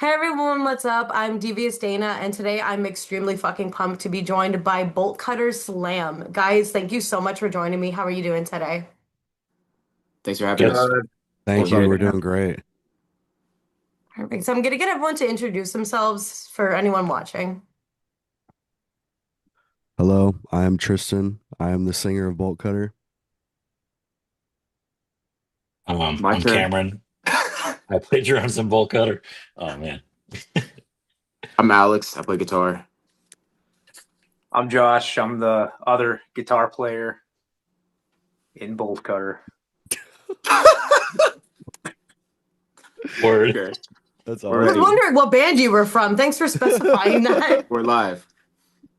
Hey everyone, what's up? I'm Devious Dayna, and today I'm extremely fucking pumped to be joined by Boltcutter Slam. Guys, thank you so much for joining me. How are you doing today? Thanks for having Good. us. We're Thank you. good. We're doing great. Perfect. So I'm gonna get everyone to introduce themselves for anyone watching. Hello, I am Tristen. I am the singer of Bolt Cutter. My I'm turn. Cameron. I played drums in Boltcutter. Oh man. I'm Alex. I play guitar. I'm Josh. I'm the other guitar player in Boltcutter. Word. Okay. That's I was Alrighty. awesome. wondering what band you were from. Thanks for specifying that. We're live.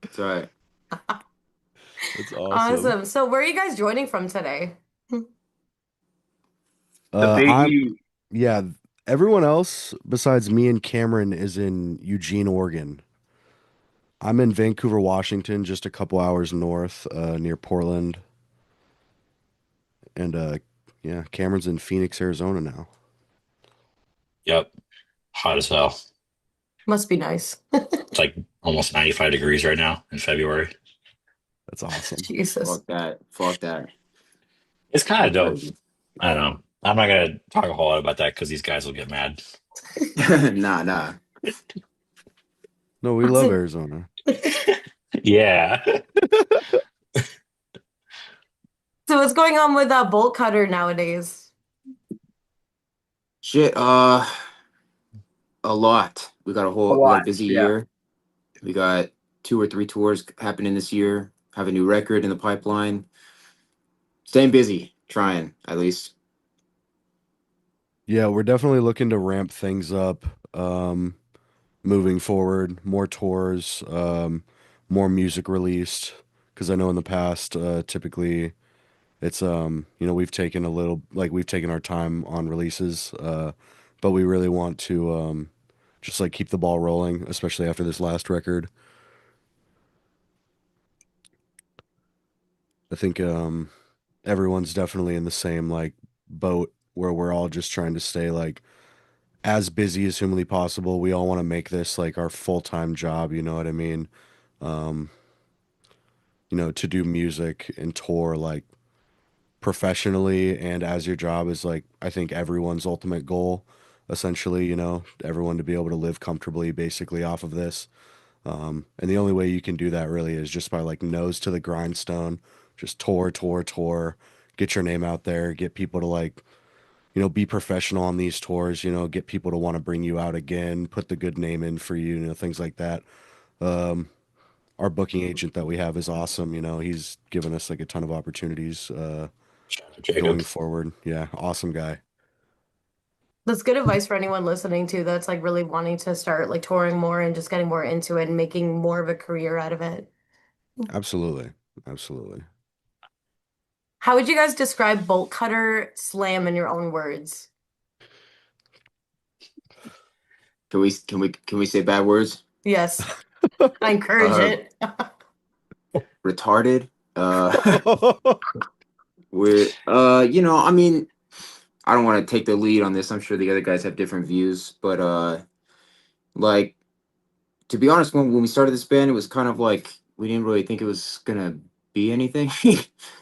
It's all right. That's awesome. Awesome. So where are you guys joining from today? The I'm Biggie. yeah. Everyone else besides me and Cameron is in Eugene, Oregon. I'm in Vancouver, Washington, just a couple hours north, near Portland, and yeah, Cameron's in Phoenix, Arizona now. Yep. Hot as hell. Must be nice. It's like almost 95 degrees right now in February. That's awesome. Jesus. Fuck that. Fuck that. It's kind of That's dope. crazy. I don't know. I'm not gonna talk a whole lot about that because these guys will get mad. Nah, nah. No, we love Arizona. Yeah. So what's going on with Boltcutter nowadays? Shit. A lot. A We got lot. a busy Yeah. year. We got 2 or 3 tours happening this year. Have a new record in the pipeline. Staying busy. Trying at least. Yeah, we're definitely looking to ramp things up. Um, Moving forward, more tours, more music released. Because I know in the past, typically it's we've taken we've taken our time on releases, but we really want to just like keep the ball rolling, especially after this last record. I think everyone's definitely in the same like boat where we're all just trying to stay like as busy as humanly possible. We all want to make this like our full-time job, you know what I mean? Um, to do music and tour like professionally and as your job is like I think everyone's ultimate goal, essentially, everyone to be able to live comfortably basically off of this. And the only way you can do that really is just by like nose to the grindstone, just tour, tour, tour, get your name out there, get people to like, be professional on these tours, get people to want to bring you out again, put the good name in for you, things like that. Um, our booking agent that we have is awesome. He's given us like a ton of opportunities Shout out Jacob. going forward. Yeah, awesome guy. That's good advice for anyone listening to that's like really wanting to start like touring more and just getting more into it and making more of a career out of it. Absolutely. Absolutely. How would you guys describe bolt cutter slam in your own words? Can we say bad words? Yes, I encourage Uh, it. retarded. We're I mean, I don't want to take the lead on this. I'm sure the other guys have different views, but like to be honest, when we started this band, it was kind of like we didn't really think it was gonna be anything.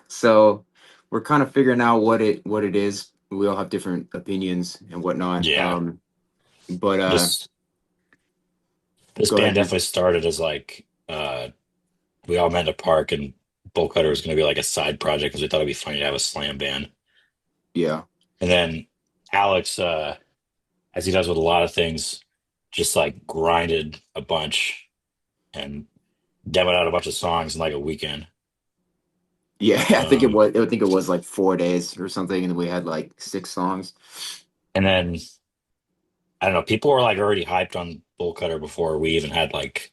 So we're kind of figuring out what it is. We all have different opinions and whatnot. Yeah. But This this go band ahead. definitely started as like we all met in a park and Boltcutter was gonna be like a side project because we thought it'd be funny to have a slam band. Yeah, And then Alex, as he does with a lot of things, just like grinded a bunch and demoed out a bunch of songs in like a weekend. yeah. Um, I think it was like 4 days or something, and we had like 6 songs. and then I don't know, people were like already hyped on Bull Cutter before we even had like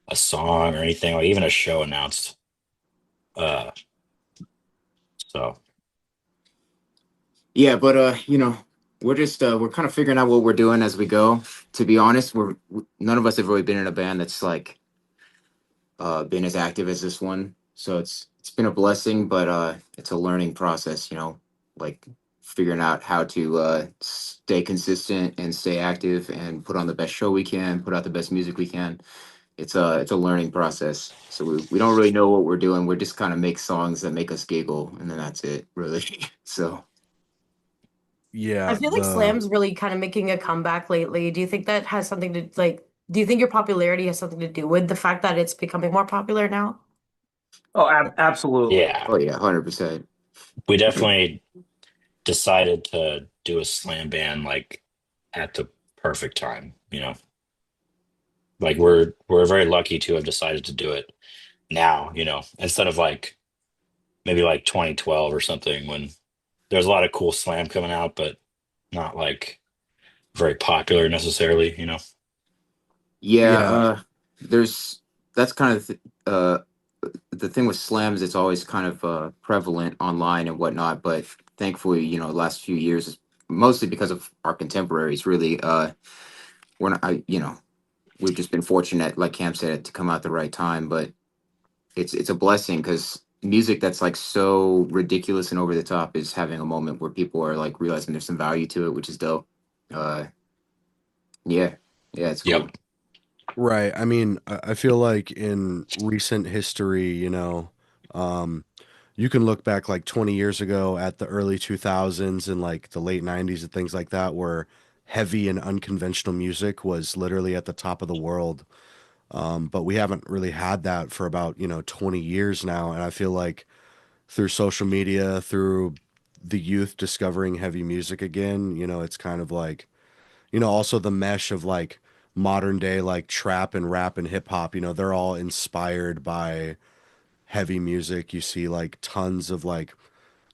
a song or anything, or even a show announced. Uh, so Yeah, but we're kind of figuring out what we're doing as we go. To be honest, none of us have really been in a band that's like been as active as this one. So it's been a blessing, but it's a learning process, like figuring out how to stay consistent and stay active and put on the best show we can, put out the best music we can. It's a learning process. So we don't really know what we're doing. We're just kind of make songs that make us giggle, and then that's it, really. So I Yeah, feel like slam's really kind of making a comeback lately. Do you think that has something to like, do you think your popularity has something to do with the fact that it's becoming more popular now? Oh, absolutely. Yeah, oh yeah, 100%. we definitely decided to do a slam band like at the perfect time, you know. Like we're very lucky to have decided to do it now, you know, instead of like maybe like 2012 or something when there's a lot of cool slam coming out, but not like very popular necessarily, you know. Yeah, yeah, there's that's kind of the thing with slams. It's always kind of prevalent online and whatnot, but thankfully, the last few years, mostly because of our contemporaries, really, we're not, we've just been fortunate, like Cam said, to come out the right time. But it's a blessing because music that's like so ridiculous and over the top is having a moment where people are like realizing there's some value to it, which is dope. Uh, yeah, yeah, it's cool. Yep. right. I mean, I feel like in recent history, um, you can look back like 20 years ago at the early 2000s and like the late 90s and things like that, where heavy and unconventional music was literally at the top of the world. But we haven't really had that for about, 20 years now. And I feel like through social media, through the youth discovering heavy music again, it's kind of like, also the mesh of like modern day like trap and rap and hip hop, they're all inspired by heavy music. You see like tons of like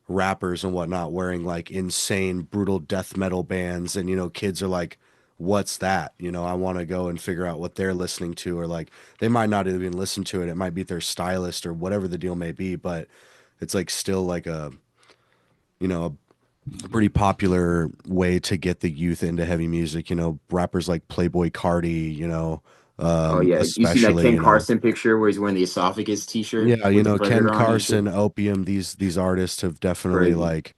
rappers and whatnot wearing like insane brutal death metal bands, and kids are like, what's that? I want to go and figure out what they're listening to, or like they might not even listen to it. It might be their stylist or whatever the deal may be, but it's like still like a pretty popular way to get the youth into heavy music. Rappers like Playboy Cardi, Oh yeah, you seen that especially, Ken Carson picture where he's wearing the esophagus T-shirt yeah, with the Ken predator on it and shit? Carson, Opium, these artists have definitely Crazy. like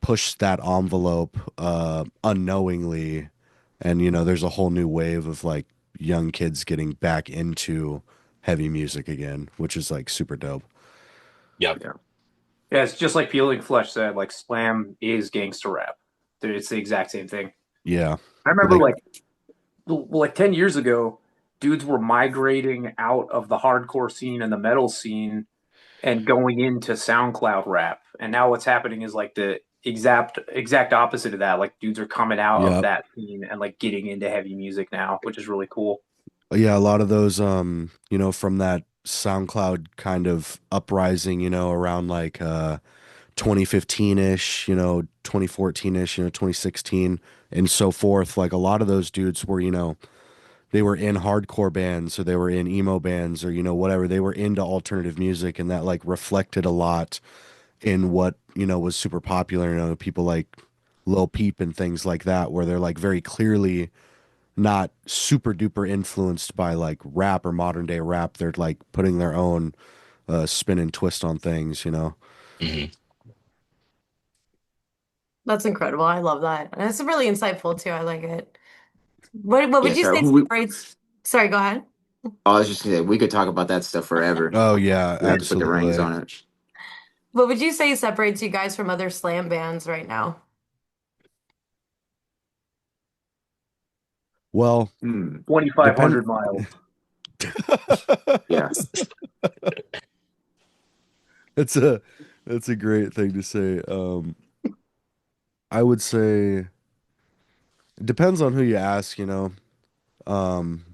pushed that envelope unknowingly, and there's a whole new wave of like young kids getting back into heavy music again, which is like super dope. Yep. Yeah. Yeah, it's just like Peeling Flesh said, like slam is gangster rap. Dude, it's the exact same thing. Yeah, I remember like like 10 years ago, dudes were migrating out of the hardcore scene and the metal scene and going into SoundCloud rap. And now what's happening is like the exact opposite of that. Like dudes are coming out of yeah, that scene and like getting into heavy music now, which is really cool. yeah, a lot of those from that SoundCloud kind of uprising, around like 2015-ish, 2014-ish, 2016 and so forth. Like a lot of those dudes were, they were in hardcore bands or they were in emo bands or whatever. They were into alternative music, and that like reflected a lot in what was super popular. People like Lil Peep and things like that, where they're like very clearly not super duper influenced by like rap or modern day rap. They're like putting their own spin and twist on things. Hmm. That's incredible. I love that. And it's really insightful too. I like it. What Yeah, would you sorry. say separates? Sorry, go ahead. I was just gonna say we could talk about that stuff forever. Oh yeah, We have to put the reins absolutely. on it. What would you say separates you guys from other slam bands right now? Well, Hmm. depend 2,500 miles. Yeah. That's a great thing to say. I would say it depends on who you ask. Um,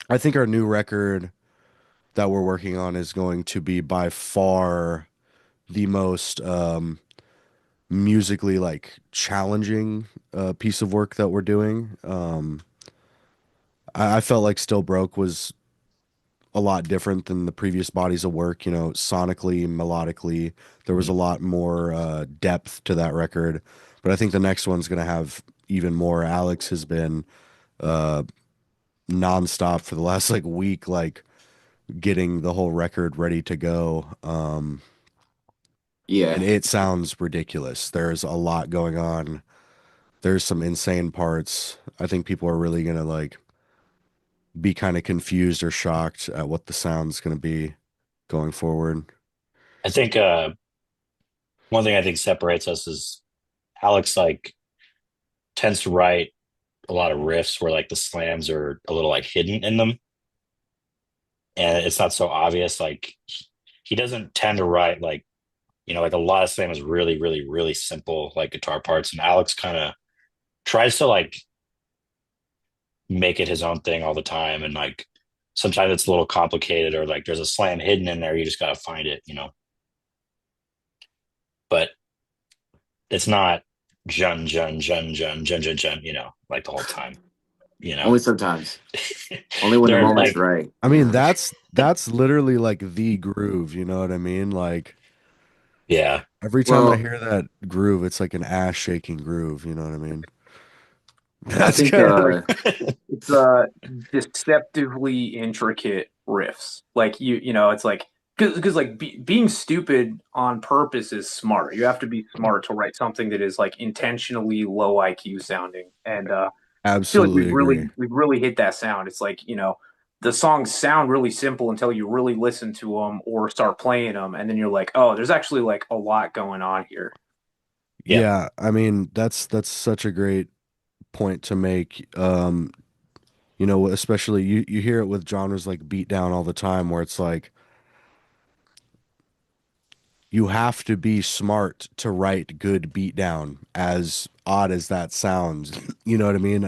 I think our new record that we're working on is going to be by far the most musically like challenging piece of work that we're doing. I felt like Still Broke was a lot different than the previous bodies of work, sonically, melodically. There was a lot more depth to that record. But I think the next one's going to have even more. Alex has been uh, nonstop for the last like week, like getting the whole record ready to go. Yeah. and it sounds ridiculous. There's a lot going on. There's some insane parts. I think people are really gonna like be kind of confused or shocked at what the sound's gonna be going forward. I think one thing I think separates us is Alex like tends to write a lot of riffs where like the slams are a little like hidden in them, and it's not so obvious. Like he doesn't tend to write like like a lot of slam is really, really, really simple like guitar parts, and Alex kind of tries to like make it his own thing all the time, and like sometimes it's a little complicated or like there's a slam hidden in there. You just got to find it. But it's not jun jun jun jun jun jun jun, like the whole time. You know, Only sometimes. Only when the they're moment's like, right. I mean, that's literally like the groove, you know what I mean? Like yeah, every time I Well, hear that groove, it's like an ass shaking groove, you know what I mean? I That's think kind of like It's deceptively intricate riffs. Like it's like because like being stupid on purpose is smart. You have to be smart to write something that is like intentionally low IQ sounding. And I feel like absolutely agree. we've really hit that sound. It's like the songs sound really simple until you really listen to them or start playing them, and then you're like, oh, there's actually like a lot going on here. yeah, Yeah, I mean, that's such a great point to make. Especially you hear it with genres like beatdown all the time where it's like you have to be smart to write good beatdown, as odd as that sounds. You know what I mean?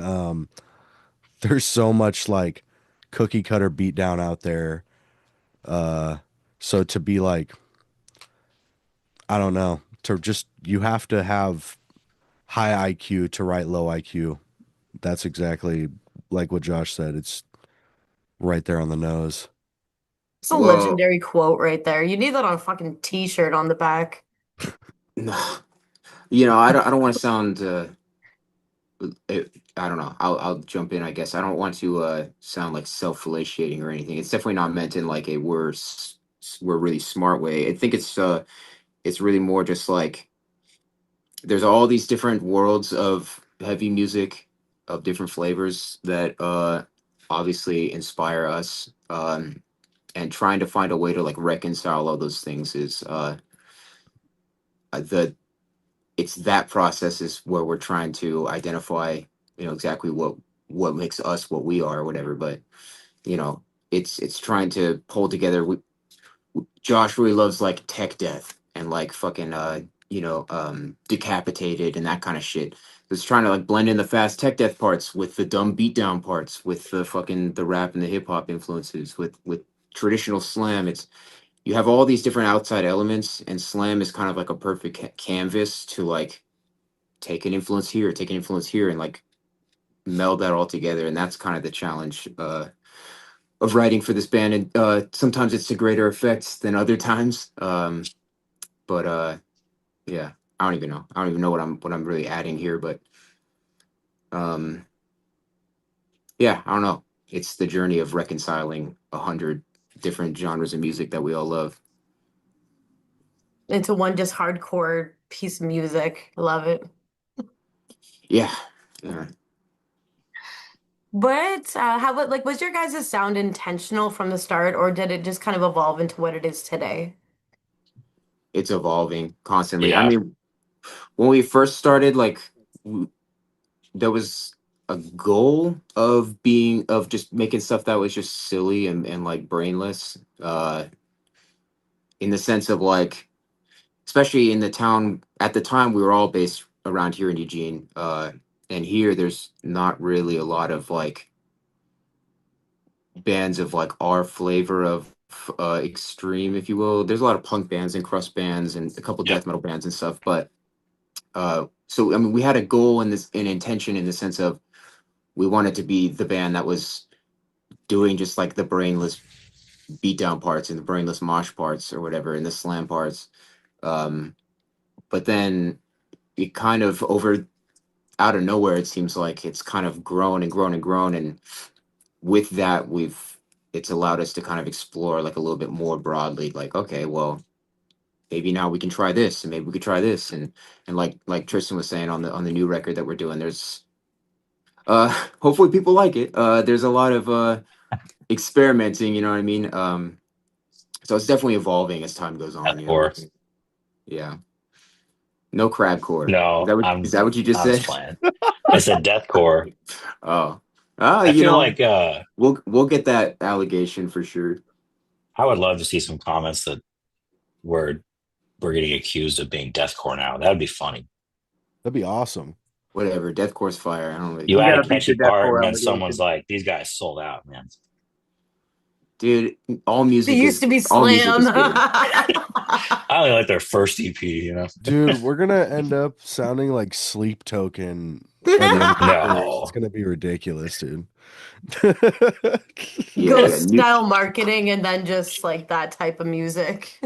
There's so much like cookie cutter beatdown out there. Uh, so to be like, I don't know, to just you have to have high IQ to write low IQ. That's exactly like what Josh said. It's right there on the nose. It's a well, legendary quote right there. You need that on a fucking t-shirt on the back. no. I don't want to sound I don't know. I'll jump in, I guess. I don't want to sound like self-fellatiating or anything. It's definitely not meant in like a we're really smart way. I think it's really more just like there's all these different worlds of heavy music of different flavors that obviously inspire us. And trying to find a way to like reconcile all those things is the it's that process is where we're trying to identify exactly what makes us what we are or whatever. But you know it's trying to pull together. Josh really loves like tech death and like fucking decapitated and that kind of shit. It's trying to like blend in the fast tech death parts with the dumb beatdown parts, with the fucking the rap and the hip hop influences, with traditional slam. It's you have all these different outside elements, and slam is kind of like a perfect canvas to like take an influence here, take an influence here, and like meld that all together. And that's kind of the challenge of writing for this band. And sometimes it's to greater effects than other times. But yeah, I don't even know. I don't even know what I'm really adding here. But um, yeah, I don't know. It's the journey of reconciling 100 different genres of music that we all love. Into one just hardcore piece of music. I love it. Yeah, yeah. But how about like was your guys' sound intentional from the start, or did it just kind of evolve into what it is today? It's evolving constantly. I yeah, mean, when we first started, like there was a goal of just making stuff that was just silly and like brainless in the sense of like especially in the town at the time we were all based around here in Eugene and here there's not really a lot of like bands of like our flavor of extreme, if you will. There's a lot of punk bands and crust bands and a couple yep, death metal bands and stuff, but so I mean we had a goal in this, an intention in the sense of we wanted to be the band that was doing just like the brainless beatdown parts and the brainless mosh parts or whatever and the slam parts. Um, but then it kind of over out of nowhere, it seems like it's kind of grown and grown and grown. And with that, it's allowed us to kind of explore like a little bit more broadly, like, okay, well, maybe now we can try this, and maybe we could try this, and like Tristan was saying on the new record that we're doing, there's hopefully people like it. There's a lot of experimenting, you know what I mean? So it's definitely evolving as time goes on, you know. Deathcore. Yeah. No crabcore. No, Is that what you just I'm just said? playing. I said deathcore. Oh. I You feel know, like we'll get that allegation for sure. I would love to see some comments that we're getting accused of being deathcore now. That would be funny. That'd be awesome. Whatever, deathcore's fire. I don't really You We care. add got a to beat the catchy part, deathcore and then someone's allegation. like, "These guys sold out, man." Dude, It used to be all music Slam. is good. I only like their first EP, you know. Dude, we're gonna end up sounding like Sleep Token by the end of the year. It's No, gonna be ridiculous, dude. Yeah, Ghost style marketing and then just like that type of music.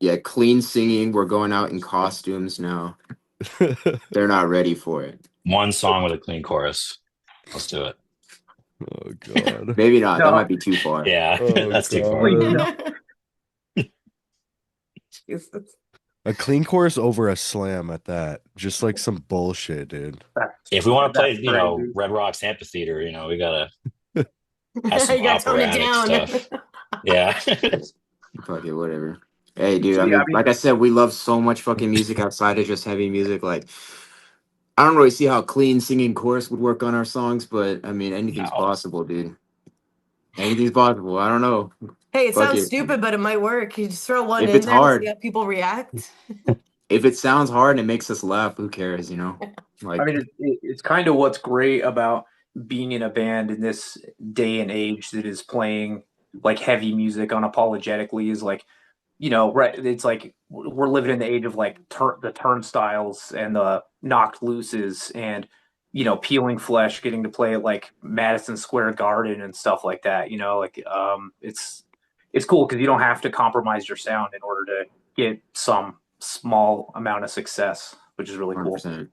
yeah, clean singing. We're going out in costumes now. They're not ready for it. one song with a clean chorus. Let's do it. Oh god. Maybe not. That No, might be too far. Yeah, Oh that's too far. please god. no. Jesus. A clean chorus over a slam at that. Just like some bullshit, dude. If we want to play, That's crazy. Red Rocks Amphitheater, we gotta have some You gotta tone it operatic down. stuff. Yeah. Fuck it, whatever. Hey, dude. I Yeah, I mean, mean, like I said, we love so much fucking music outside of just heavy music. Like, I don't really see how clean singing chorus would work on our songs, but I mean, anything's No. possible, dude. Anything's possible. I don't know. Hey, it Fuck sounds it. stupid, but it might work. You just throw one If in it's there, see hard, how people react. if it sounds hard and it makes us laugh, who cares? You know, I like mean, it's kind of what's great about being in a band in this day and age that is playing like heavy music unapologetically is like, right. It's like we're living in the age of like the turnstiles and the knocked looses and, peeling flesh, getting to play at like Madison Square Garden and stuff like that. It's cool because you don't have to compromise your sound in order to get some small amount of success, which is really cool. 100%,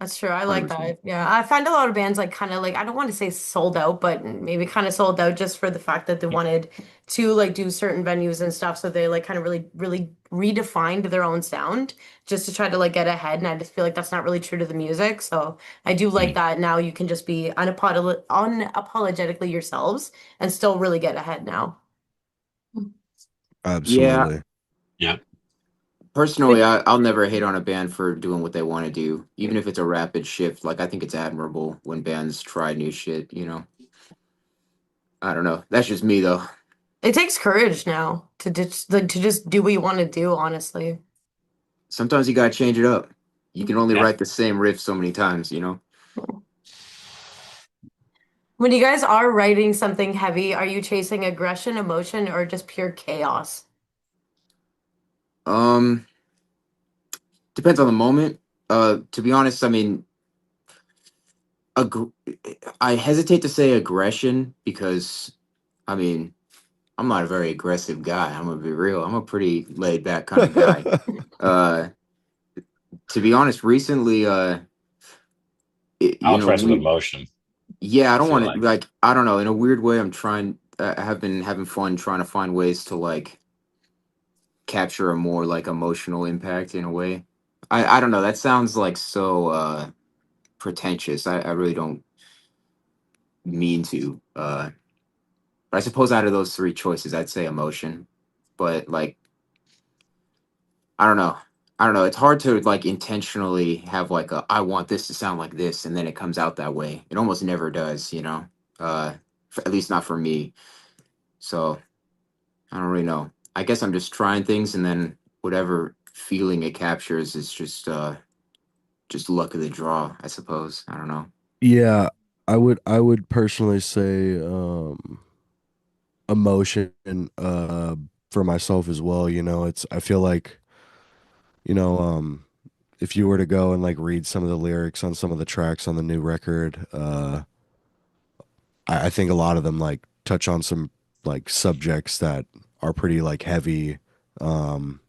That's true. I like 100%. that. Yeah. I find a lot of bands like kind of like I don't want to say sold out, but maybe kind of sold out just for the fact that they wanted to like do certain venues and stuff. So they like kind of really, really redefined their own sound just to try to like get ahead. And I just feel like that's not really true to the music. So I do like Mm. that now you can just be unapologetically yourselves and still really get ahead now. Yeah, Absolutely. Yep. personally, I'll never hate on a band for doing what they want to do, even if it's a rapid shift. Like, I think it's admirable when bands try new shit, you know? I don't know. That's just me, though. It takes courage now to just do what you want to do, honestly. Sometimes you gotta change it up. You can only Yeah. write the same riff so many times, you know? When you guys are writing something heavy, are you chasing aggression, emotion, or just pure chaos? Um, Depends on the moment. To be honest, I mean, aggr- I hesitate to say aggression because, I mean, I'm not a very aggressive guy. I'm gonna be real. I'm a pretty laid back kind of guy. Uh, to be honest, recently, I'll express with we, emotion. yeah, I I don't feel want to, like like, I don't know. In a weird way, I have been having fun trying to find ways to like capture a more like emotional impact in a way. I don't know. That sounds like so pretentious. I really don't mean to. But I suppose out of those three choices, I'd say emotion. But like, I don't know. I don't know. It's hard to like intentionally have like a I want this to sound like this, and then it comes out that way. It almost never does, you know. At least not for me. So I don't really know. I guess I'm just trying things, and then whatever feeling it captures is just luck of the draw, I suppose. I don't know. Yeah, I would personally say emotion for myself as well, it's I feel like, you know, if you were to go and like read some of the lyrics on some of the tracks on the new record, I think a lot of them like touch on some like subjects that are pretty like heavy, um,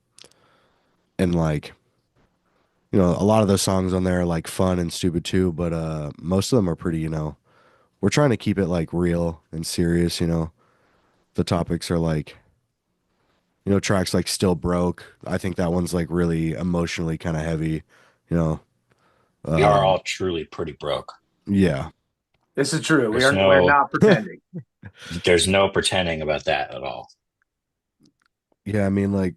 and like, a lot of those songs on there are like fun and stupid too, but most of them are pretty, we're trying to keep it like real and serious, the topics are like You know, tracks like Still Broke. I think that one's like really emotionally kind of heavy, you know. We are Um, all truly pretty broke. yeah. This is true. There's We're no not pretending. there's no pretending about that at all. Yeah, I mean like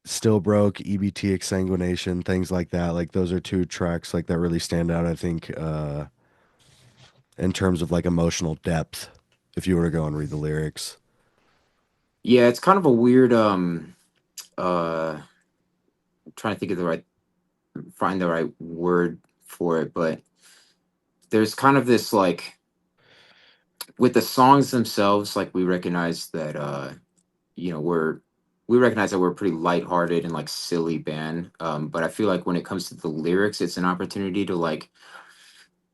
Still Broke, EBT Exsanguination, things like that. Like those are two tracks like that really stand out, I think, in terms of like emotional depth, if you were to go and read the lyrics. Yeah, it's kind of a weird trying to think of the right find the right word for it, but there's kind of this like with the songs themselves, like we recognize that you know we recognize that we're a pretty lighthearted and like silly band. But I feel like when it comes to the lyrics, it's an opportunity to like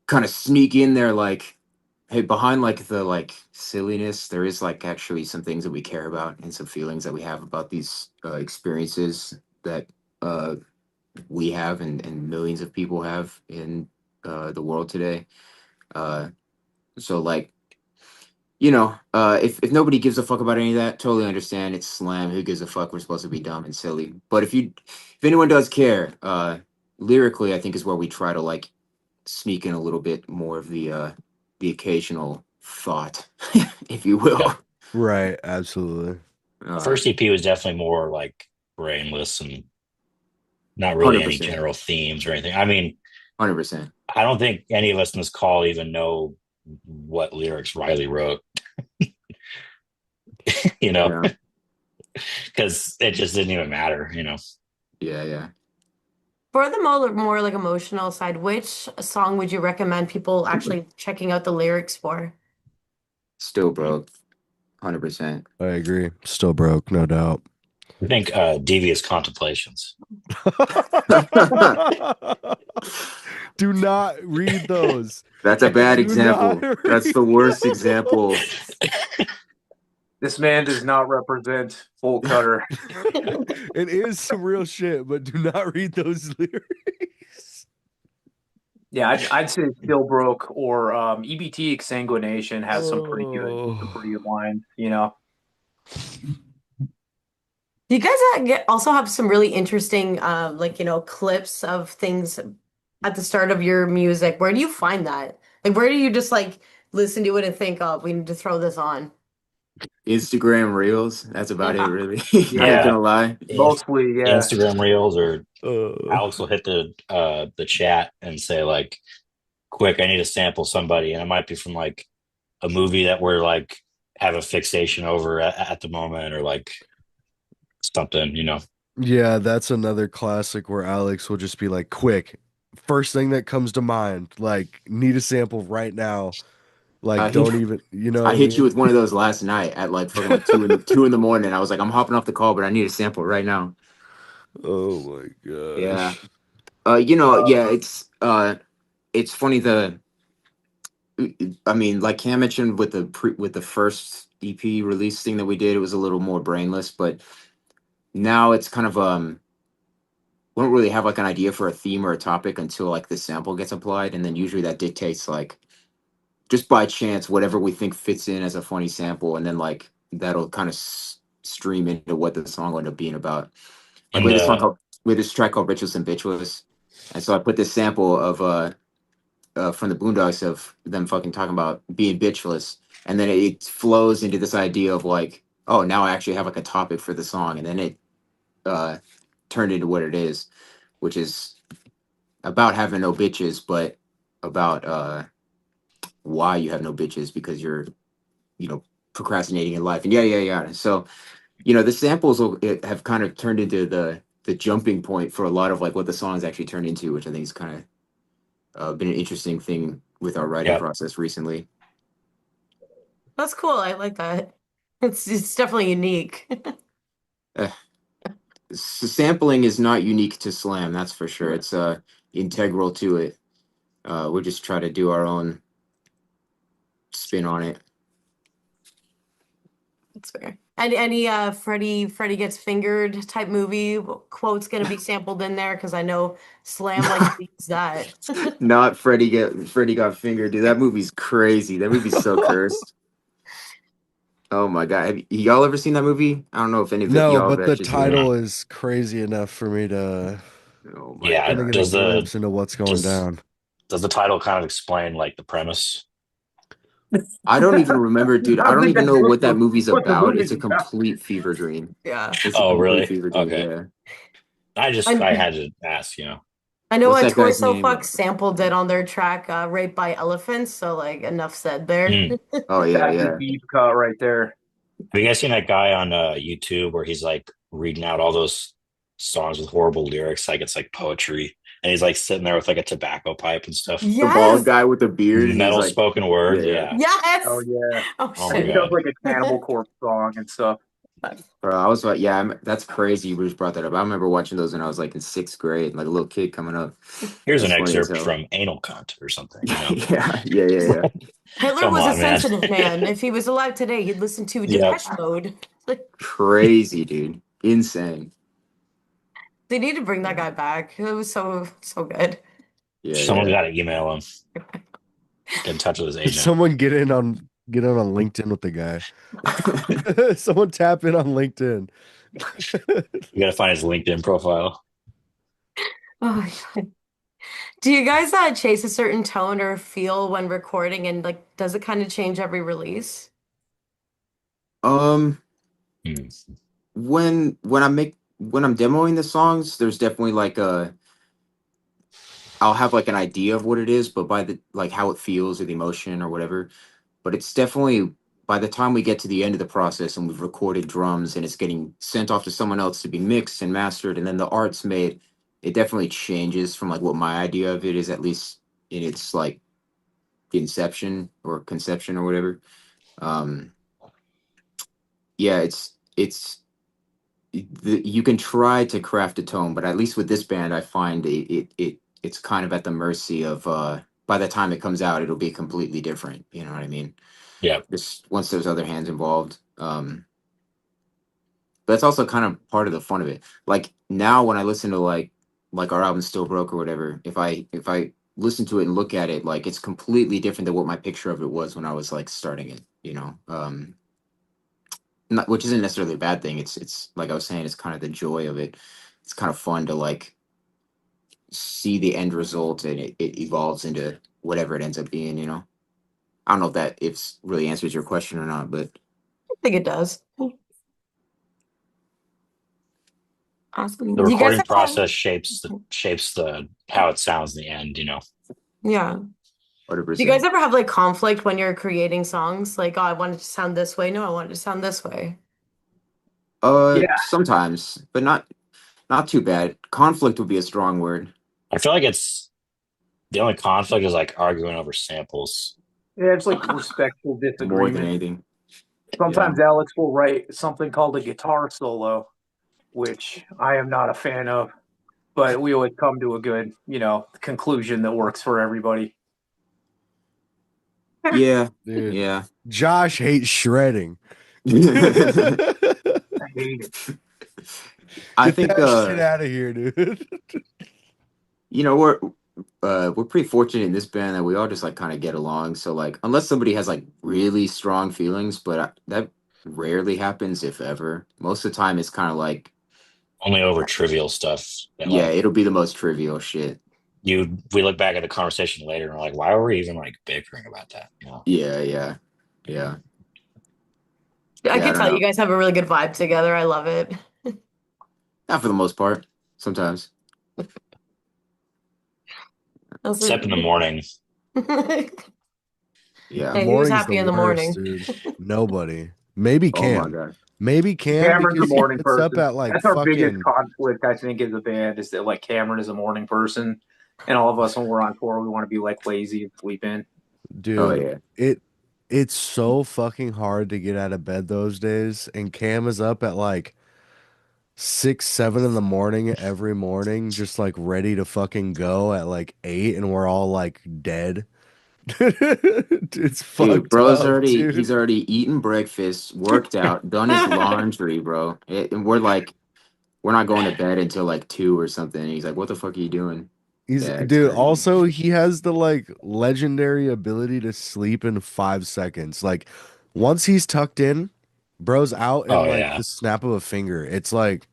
kind of sneak in there like hey, behind like the like silliness, there is like actually some things that we care about and some feelings that we have about these experiences that uh we have and millions of people have in the world today. Uh, so like, you know, if nobody gives a fuck about any of that, totally understand. It's slam. Who gives a fuck? We're supposed to be dumb and silly. But if anyone does care, lyrically, I think is where we try to like sneak in a little bit more of the occasional thought, if you Yeah. will. Right, absolutely. The Uh, first EP was definitely more like brainless and not really any 100%, general themes or anything. I mean, 100%. I don't think any of us in this call even know what lyrics Riley wrote, you know, Yeah, because it just didn't even matter, yeah, yeah. For the more like emotional side, which song would you recommend people actually checking out the lyrics for? Still broke, 100%. I agree. Still broke, no doubt. I think Devious Contemplations. Do not read those. That's a bad Do not example. That's read the worst example. those. This man does not represent Boltcutter. It is some real shit, but do not read those lyrics. Yeah, I'd say Still Broke or EBT Exsanguination has some Oh. pretty good lines. You know, You guys also have some really interesting, like, clips of things at the start of your music. Where do you find that? Like, where do you just like listen to it and think, oh, we need to throw this on? Instagram Reels. That's about it, Yeah. really. I ain't yeah, Yeah, gonna lie. mostly, yeah. Instagram Reels, or Uh, Alex will hit the chat and say like, "Quick, I need to sample somebody," and it might be from like a movie that we're like have a fixation over at the moment, or like something. yeah, that's another classic where Alex will just be like, quick, first thing that comes to mind, like, need a sample right now. Like, I hit don't even, you know what I I hit you mean? with one of those last night at like fucking like two in the morning. I was like, I'm hopping off the call, but I need a sample right now. Oh my Yeah. gosh. Yeah, it's funny I mean, like Cam mentioned with with the first EP release thing that we did, it was a little more brainless, but now it's kind of we don't really have like an idea for a theme or a topic until like the sample gets applied, and then usually that dictates like just by chance whatever we think fits in as a funny sample, and then like that'll kind of stream into what the song will end up being about. Like In the we had this track called Richless and Bitchless, and so I put this sample of from the Boondocks of them fucking talking about being bitchless, and then it flows into this idea of like, oh, now I actually have like a topic for the song, and then it uh turned into what it is, which is about having no bitches, but about why you have no bitches because you're procrastinating in life and yeah. So the samples have kind of turned into the jumping point for a lot of like what the songs actually turned into, which I think is kind of been an interesting thing with our writing yeah, process recently. That's cool. I like that. It's definitely unique. uh, Sampling is not unique to slam, that's for sure. It's integral to it. We just try to do our own spin on it. That's fair. And any Freddy gets fingered type movie quotes gonna be sampled in there because I know Slam likes to use that. Not Freddy got fingered, dude. That movie's crazy. That movie's so cursed. Oh my God. Have y'all ever seen that movie? I don't know if any of No, y'all have but the actually seen it. title is crazy enough for me to Oh my Yeah. kind of God. get a glimpse into what's going Does down. does the title kind of explain like the premise? I don't even remember, dude. I I don't think even that's know what that movie's what the about. movie's It's a about. complete fever dream. Yeah. It's a Oh, complete really? fever dream. Okay. Yeah. I I had to ask, you know. I know What's a that guy's Torso name? Fuck sampled it on their track Raped by Elephants, so like enough said there. Mm. Oh yeah, That's a yeah. deep cut right there. Have you guys seen that guy on YouTube where he's like reading out all those songs with horrible lyrics, like it's like poetry, and he's like sitting there with like a tobacco pipe and stuff. The bald Yes. guy with the beard, and he's Metal like, spoken yeah, word, yeah. yeah. Oh Yes. yeah, Oh Oh and my he shit. does god. like a Cannibal Corpse song and stuff. Bro, I was like, yeah, that's crazy. You just brought that up. I remember watching those when I was like in sixth grade, like a little kid coming up. Here's an That's funny as excerpt hell. from Anal Cunt or something, you know. Yeah, yeah, yeah, yeah. Hitler Come was a on, man. sensitive man. If he was alive today, he'd listen to Yep. Depeche Mode. Like, Crazy, dude. Insane. they need to bring that guy back. It was so good. Yeah, Someone's yeah. got to email him, get in touch with his agent. Someone get in on LinkedIn with the guy. Someone tap in on LinkedIn. You got to find his LinkedIn profile. Oh my God. Do you guys chase a certain tone or feel when recording, and like does it kind of change every release? Um, Hmm. when I'm demoing the songs, there's definitely like I'll have like an idea of what it is, but by the like how it feels or the emotion or whatever. But it's definitely by the time we get to the end of the process and we've recorded drums and it's getting sent off to someone else to be mixed and mastered and then the art's made, it definitely changes from like what my idea of it is, at least in its like inception or conception or whatever. Um, yeah, you can try to craft a tone, but at least with this band, I find it's kind of at the mercy of by the time it comes out, it'll be completely different. You know what I mean? Yep. Just once there's other hands involved. But it's also kind of part of the fun of it. Like now when I listen to like our album Still Broke or whatever, if I listen to it and look at it, like it's completely different than what my picture of it was when I was like starting it, you know. Not, which isn't necessarily a bad thing. It's like I was saying, it's kind of the joy of it. It's kind of fun to like see the end result and it evolves into whatever it ends up being, you know. I don't know if that if really answers your question or not, but I think it does. Awesome. The Do you guys recording ever have, process shapes the how it sounds in the end, you know. yeah. 100%. Do you guys ever have like conflict when you're creating songs? Like, oh, I want it to sound this way. No, I want it to sound this way. Yeah, Sometimes, but not too bad. Conflict would be a strong word. I feel like it's the only conflict is like arguing over samples. yeah, it's like respectful More than disagreement. anything. Yeah. Sometimes Alex will write something called a guitar solo, which I am not a fan of, but we always come to a good, conclusion that works for everybody. Yeah. Dude, Yeah. Josh hates shredding. I hate it. I Get think that shit out of here, dude. you know, we're pretty fortunate in this band that we all just like kind of get along. So like unless somebody has like really strong feelings, but that rarely happens if ever. Most of the time it's kind of like Only over trivial stuff. That yeah, like it'll be the most trivial shit. we look back at the conversation later and we're like, why were we even like bickering about that? You know? Yeah, yeah. Yeah. I Yeah, I could don't tell you know. guys have a really good vibe together. I love it. Not for the most part. Sometimes. Except in the morning. Yeah. Hey, who's Morning's the happy in the worst, morning? dude. Nobody. Maybe Oh my Cam. god. Maybe Cam Cameron's a because he morning gets up person. at like That's our biggest fucking conflict, I think, as a band is that like Cameron is a morning person, and all of us when we're on tour, we want to be like lazy and sleep in. Oh dude. yeah. It's so fucking hard to get out of bed those days, and Cam is up at like 6, 7 in the morning every morning, just like ready to fucking go at like 8, and we're all like dead. It's Dude, fucked bro's up, already he's dude. already eaten breakfast, worked out, done his laundry, bro. And we're like, we're not going to bed until like 2 or something. And he's like, what the fuck are you doing? He's Yeah, it's dude, crazy. also he has the like legendary ability to sleep in 5 seconds. Like once he's tucked in, Bro's out in Oh like yeah. the snap of a finger. It's like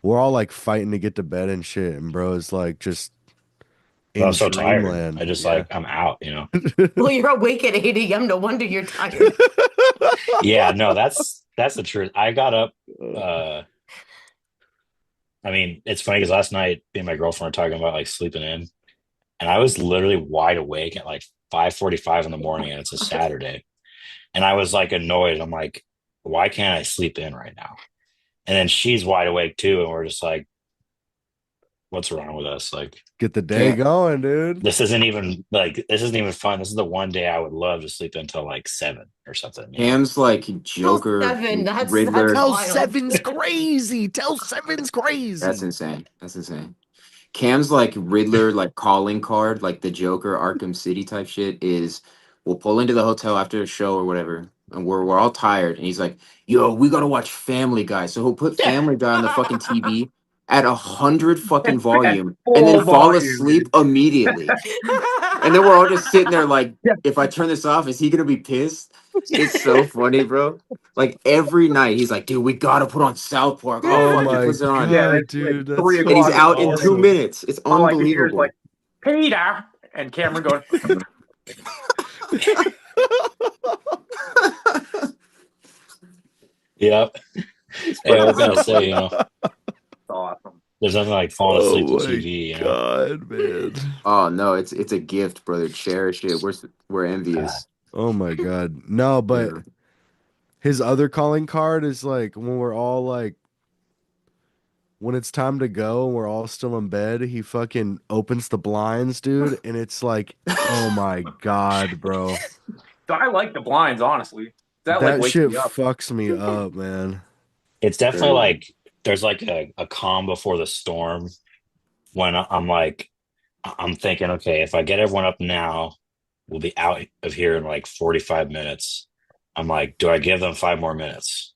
we're all like fighting to get to bed and shit, and bro is like just But I'm in so tired. dreamland. I just Yeah. like I'm out, you know. Well, you're awake at 8 a.m. No wonder you're tired. Yeah, no, that's the truth. I got up. Uh, I mean, it's funny because last night me and my girlfriend were talking about like sleeping in, and I was literally wide awake at like 5:45 in the morning, and it's a Saturday, and I was like annoyed. I'm like, why can't I sleep in right now? And then she's wide awake too, and we're just like, what's wrong with us? Like, Get the day Can't going, dude. this isn't even fun. This is the one day I would love to sleep until like 7 or something, you know. Cam's like Till Joker, 7. That's Riddler. Tell wild. seven's crazy. Tell seven's That's crazy. insane. That's insane. Cam's like Riddler, like calling card, like the Joker, Arkham City type shit is we'll pull into the hotel after a show or whatever, and we're all tired, and he's like, "Yo, we gotta watch Family Guy." So he'll put Family Guy on the fucking TV at 100 fucking At volume, and then full fall volume, asleep dude. immediately. And then we're all just sitting there like, if I turn this off, is he gonna be pissed? It's so funny, bro. Like every night, he's like, "Dude, we gotta put on South Park." Oh Oh fuck, he my puts it on, Yeah, god, it's like dude, that's 3 and he's so o'clock in the out in two morning. awesome. minutes. It's All I can hear is like, unbelievable. Peter, and Cameron going, Yep. It's Hey, I fucking was gonna so say, funny. awesome. there's nothing like falling asleep to Oh my TV, you know. god, man. Oh no, it's a gift, brother. Cherish it. We're God. envious. Oh my god. No, but Yeah. his other calling card is like when we're all like when it's time to go and we're all still in bed, he fucking opens the blinds, dude, and it's like, oh my god, bro. So I like the blinds, honestly. That like That wakes shit me up. fucks me up, man. It's definitely Very good. like there's like a calm before the storm when I'm like I'm thinking, okay, if I get everyone up now, we'll be out of here in like 45 minutes. I'm like, do I give them 5 more minutes?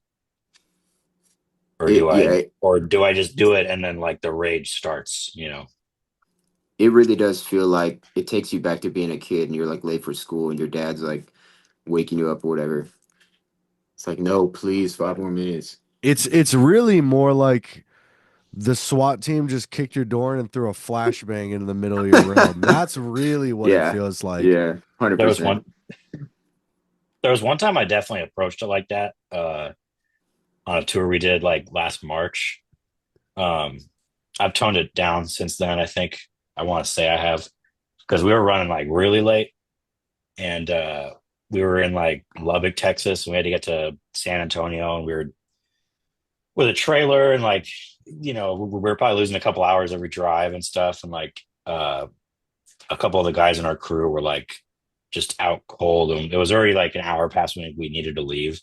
Or It yeah, do I just do it and then like the rage starts, you know? it really does feel like it takes you back to being a kid and you're like late for school and your dad's like waking you up or whatever. It's like, no, please, 5 more minutes. It's really more like the SWAT team just kicked your door in and threw a flashbang into the middle of your room. That's really what it Yeah, feels like. yeah, There was 100%. one there was one time I definitely approached it like that, on a tour we did like last March. Um, I've toned it down since then. I think I want to say I have because we were running like really late and we were in like Lubbock, Texas, and we had to get to San Antonio, and we were with a trailer, and like we were probably losing a couple hours every drive and stuff, and like a couple of the guys in our crew were like just out cold, and it was already like an hour past when we needed to leave.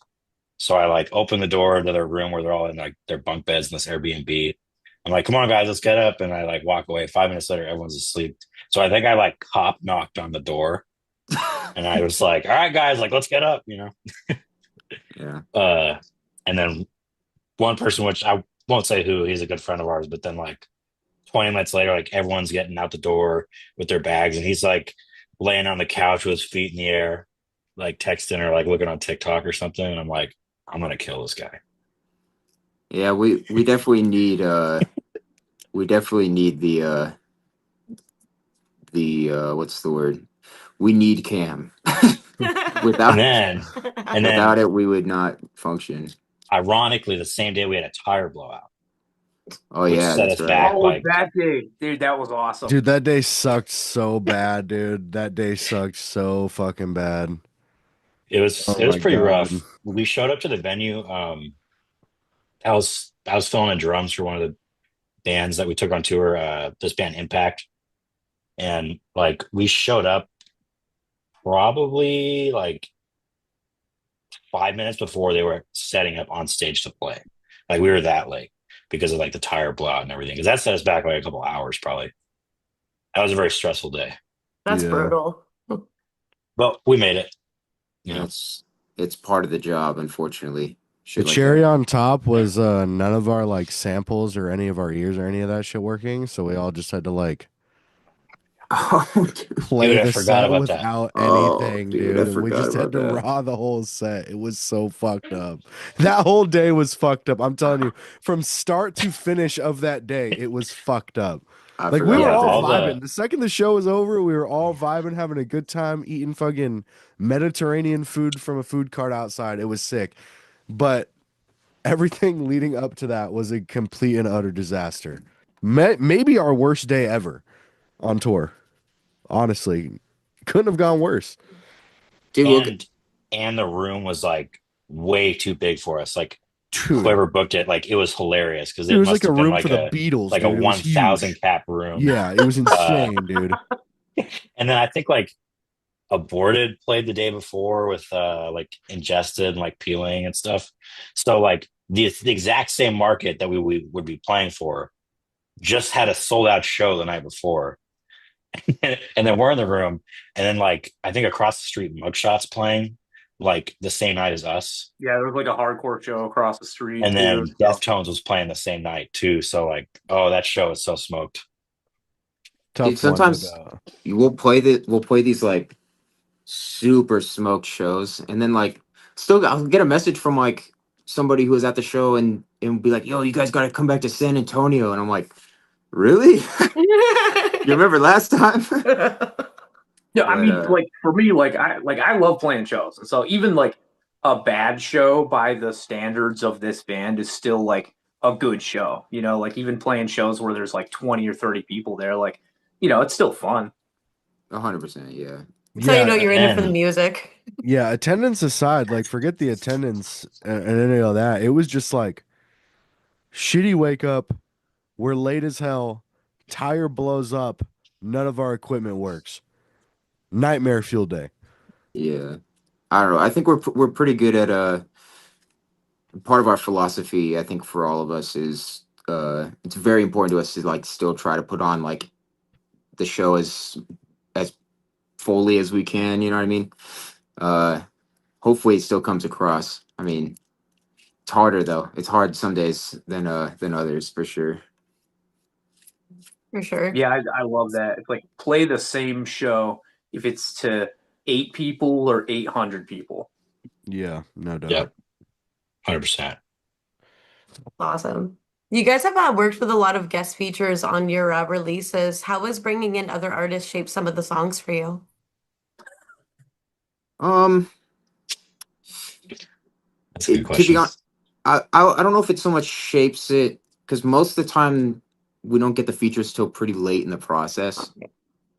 So I like opened the door to their room where they're all in like their bunk beds in this Airbnb. I'm like, come on, guys, let's get up. And I like walk away. 5 minutes later, everyone's asleep. So I think I like cop knocked on the door, and I was like, all right, guys, like, let's get up, you know? Yeah. And then one person, which I won't say who, he's a good friend of ours, but then like 20 minutes later, like everyone's getting out the door with their bags, and he's like laying on the couch with his feet in the air, like texting or like looking on TikTok or something. And I'm like, I'm gonna kill this guy. Yeah, we definitely need the what's the word? We need Cam. And Without then, and without then, it, we would not function. ironically, the same day we had a tire blowout, Oh which yeah, set that's us right. back Oh, like that day, dude, that was awesome. Dude, that day sucked so bad, dude. That day sucked so fucking bad. Oh it was my pretty God. rough. We showed up to the venue. I was filling in drums for one of the bands that we took on tour. This band Impact, and like we showed up probably like 5 minutes before they were setting up on stage to play. Like we were that late because of like the tire blowout and everything. Because that set us back like a couple hours probably. That was a very stressful day, That's Yeah. brutal. but we made it. You Yeah, know, it's part of the job, unfortunately. The Shit like cherry that. on top was none of our like samples or any of our ears or any of that shit working. So we all just had to like Oh, dude. Play Dude, I the forgot set about that. without Oh, anything, dude, I dude. And we forgot just had about to that. raw the whole set. It was so fucked up. That whole day was fucked up. I'm telling you, from start to finish of that day, it was fucked up. I Like we forgot were Yeah, about all all that. vibing. the The second the show was over, we were all vibing, having a good time, eating fucking Mediterranean food from a food cart outside. It was sick. But everything leading up to that was a complete and utter disaster. Maybe our worst day ever on tour. Honestly, couldn't have gone worse. Dude, look, and the room was like way too big for us. Like Dude, whoever booked it, like it was hilarious because it it was like must a have been room for the Beatles, like a dude. It was 1,000 huge. cap room. Yeah, it was Uh, insane, dude. and then I think like Aborted played the day before with like Ingested and like Peeling and stuff. So like the exact same market that we would be playing for just had a sold out show the night before. And then we're in the room, and then like I think across the street, Mugshot's playing like the same night as us, Yeah, there was like a hardcore show across the street and too. then So Deftones was playing the same night too. So like, oh, that show is so smoked. dude, Tough one, but sometimes we'll play these like super smoked shows, and then like still I'll get a message from like somebody who was at the show and be like, "Yo, you guys got to come back to San Antonio," and I'm like, "Really? You remember last time?" yeah, I But mean, like for me, I love playing shows, and so even like a bad show by the standards of this band is still like a good show. You know, like even playing shows where there's like 20 or 30 people there, like it's still fun. 100%, yeah. That's how you know yeah, you're And in it for the then music. yeah. Attendance aside, like forget the attendance and any of that. It was just like shitty wake up. We're late as hell. Tire blows up. None of our equipment works. Nightmare fuel day. Yeah. I don't know. I think we're pretty good at part of our philosophy, I think for all of us is it's very important to us to like still try to put on like the show as fully as we can, you know what I mean? Uh hopefully it still comes across. I mean, it's harder though. It's hard some days than others for sure. For sure. Yeah, I love that. It's like play the same show if it's to 8 people or 800 people. Yeah, no yep, doubt. 100%. Awesome. You guys have worked with a lot of guest features on your releases. How has bringing in other artists shaped some of the songs for you? Um That's a good to be question. honest, I don't know if it so much shapes it because most of the time we don't get the features till pretty late in the process.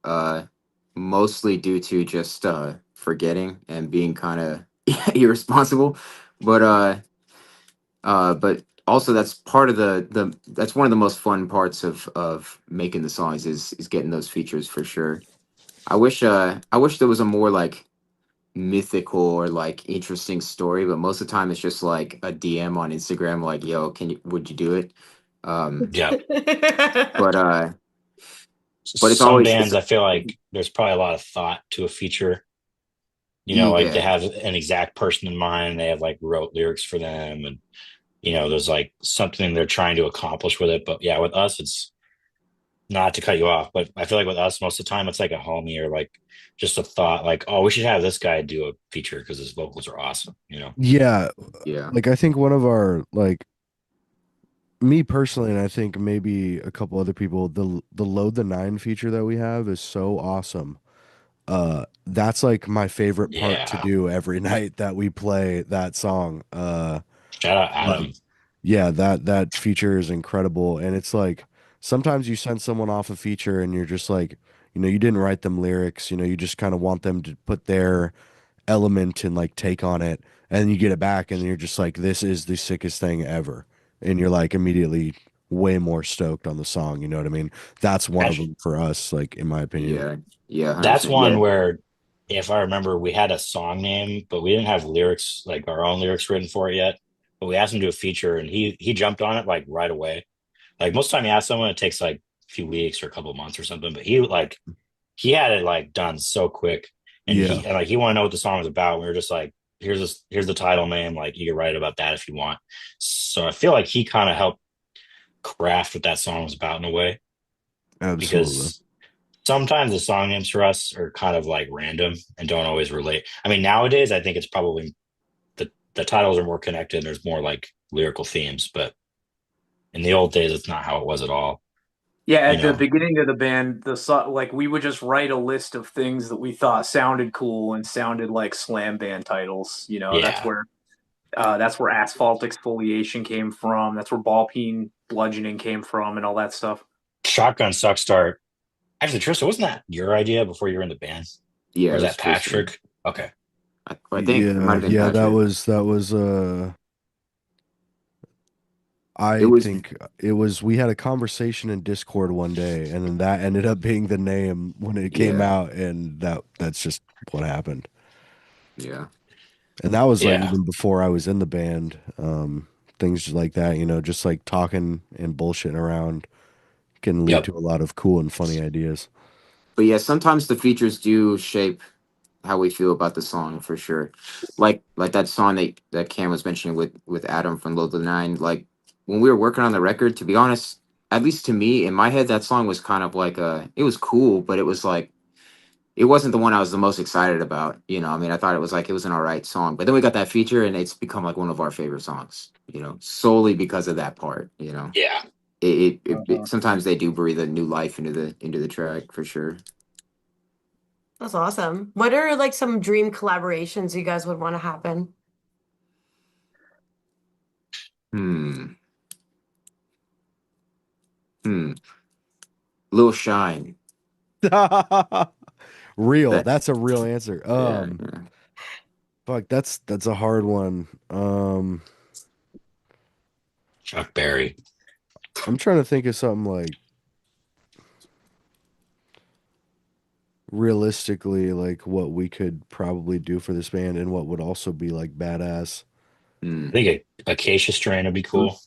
Uh, Mostly due to just forgetting and being kind of irresponsible. But but also that's part of the that's one of the most fun parts of making the songs is getting those features for sure. I wish there was a more like mythical or like interesting story, but most of the time it's just like a DM on Instagram like, "Yo, would you do it?" Um, Yeah, but it's some always bands I feel like there's probably a lot of thought to a feature. Like they yeah. have an exact person in mind. They have like wrote lyrics for them, and there's like something they're trying to accomplish with it. But yeah, with us, it's not to cut you off, but I feel like with us, most of the time, it's like a homie or like just a thought, like, oh, we should have this guy do a feature because his vocals are awesome. Yeah, Yeah. like I think one of our like me personally, and I think maybe a couple other people, the load the nine feature that we have is so awesome. That's like my favorite part to Yeah. do every night that we play that song. Shout out Like, Adam. yeah, that feature is incredible, and it's like sometimes you send someone off a feature and you're just like, you didn't write them lyrics, you just kind of want them to put their element and like take on it, and you get it back and you're just like, this is the sickest thing ever, and you're like immediately way more stoked on the song. You know what I mean? That's one of That's, them for us, like in my opinion. Yeah. Yeah, that's 100%. one Yeah. where, if I remember, we had a song name, but we didn't have lyrics, like our own lyrics written for it yet. But we asked him to do a feature, and he jumped on it like right away. Like most of the time, you ask someone, it takes like a few weeks or a couple of months or something. But he had it like done so quick, and Yeah, he wanted to know what the song was about. We were just like, here's the title name, like you can write about that if you want. So I feel like he kind of helped craft what that song was about in a way, absolutely. because sometimes the song names for us are kind of like random and don't always relate. I mean, nowadays I think it's probably the titles are more connected. There's more like lyrical themes, but in the old days, it's not how it was at all. Yeah, You at the know? beginning of the band, like we would just write a list of things that we thought sounded cool and sounded like slam band titles. You know, Yeah. that's where asphalt exfoliation came from. That's where ball peen bludgeoning came from, and all that stuff. Shotgun Suck Start. Actually, Tristan, wasn't that your idea before you were in the band? Yeah, Or it is was that Tristen. Patrick? Okay. I think it might Yeah, have been yeah, Patrick. that was It I was think it was we had a conversation in Discord one day, and then that ended up being the name when it came yeah, out, and that's just what happened. yeah. And that was like Yeah. even before I was in the band. Things like that, just like talking and bullshitting around can lead Yep. to a lot of cool and funny ideas. But yeah, sometimes the features do shape how we feel about the song for sure. Like that song that Cam was mentioning with Adam from Low to the Nine. Like when we were working on the record, to be honest, at least to me in my head, that song was kind of like it was cool, but it was like it wasn't the one I was the most excited about. I mean, I thought it was an all right song, but then we got that feature, and it's become like one of our favorite songs. Solely because of that part. Yeah. Uh-huh. Sometimes they do breathe a new life into the track for sure. That's awesome. What are like some dream collaborations you guys would want to happen? Hmm. Hmm. Lil Shine. Real. That That's a real answer. yeah, yeah. Fuck, that's a hard one. Chuck Berry. I'm trying to think of something like realistically like what we could probably do for this band and what would also be like badass. I Hmm. think a Acacia Strain would be cool.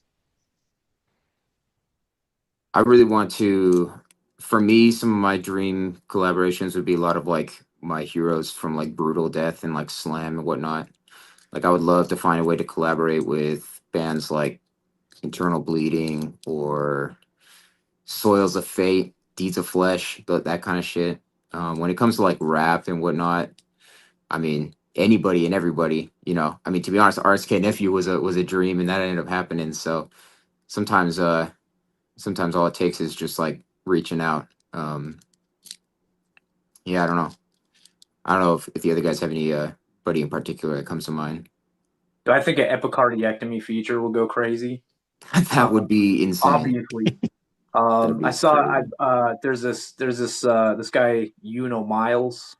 I really want to. For me, some of my dream collaborations would be a lot of like my heroes from like Brutal Death and like Slam and whatnot. Like I would love to find a way to collaborate with bands like Internal Bleeding or Soils of Fate, Deeds of Flesh, that kind of shit. When it comes to like rap and whatnot, I mean anybody and everybody. I mean to be honest, RSK Nephew was a dream, and that ended up happening. So sometimes, sometimes all it takes is just like reaching out. Yeah, I don't know. I don't know if the other guys have any buddy in particular that comes to mind. Do I think an epicardiectomy feature will go crazy? That would be insane. Obviously. That'd I be saw crazy. this guy Miles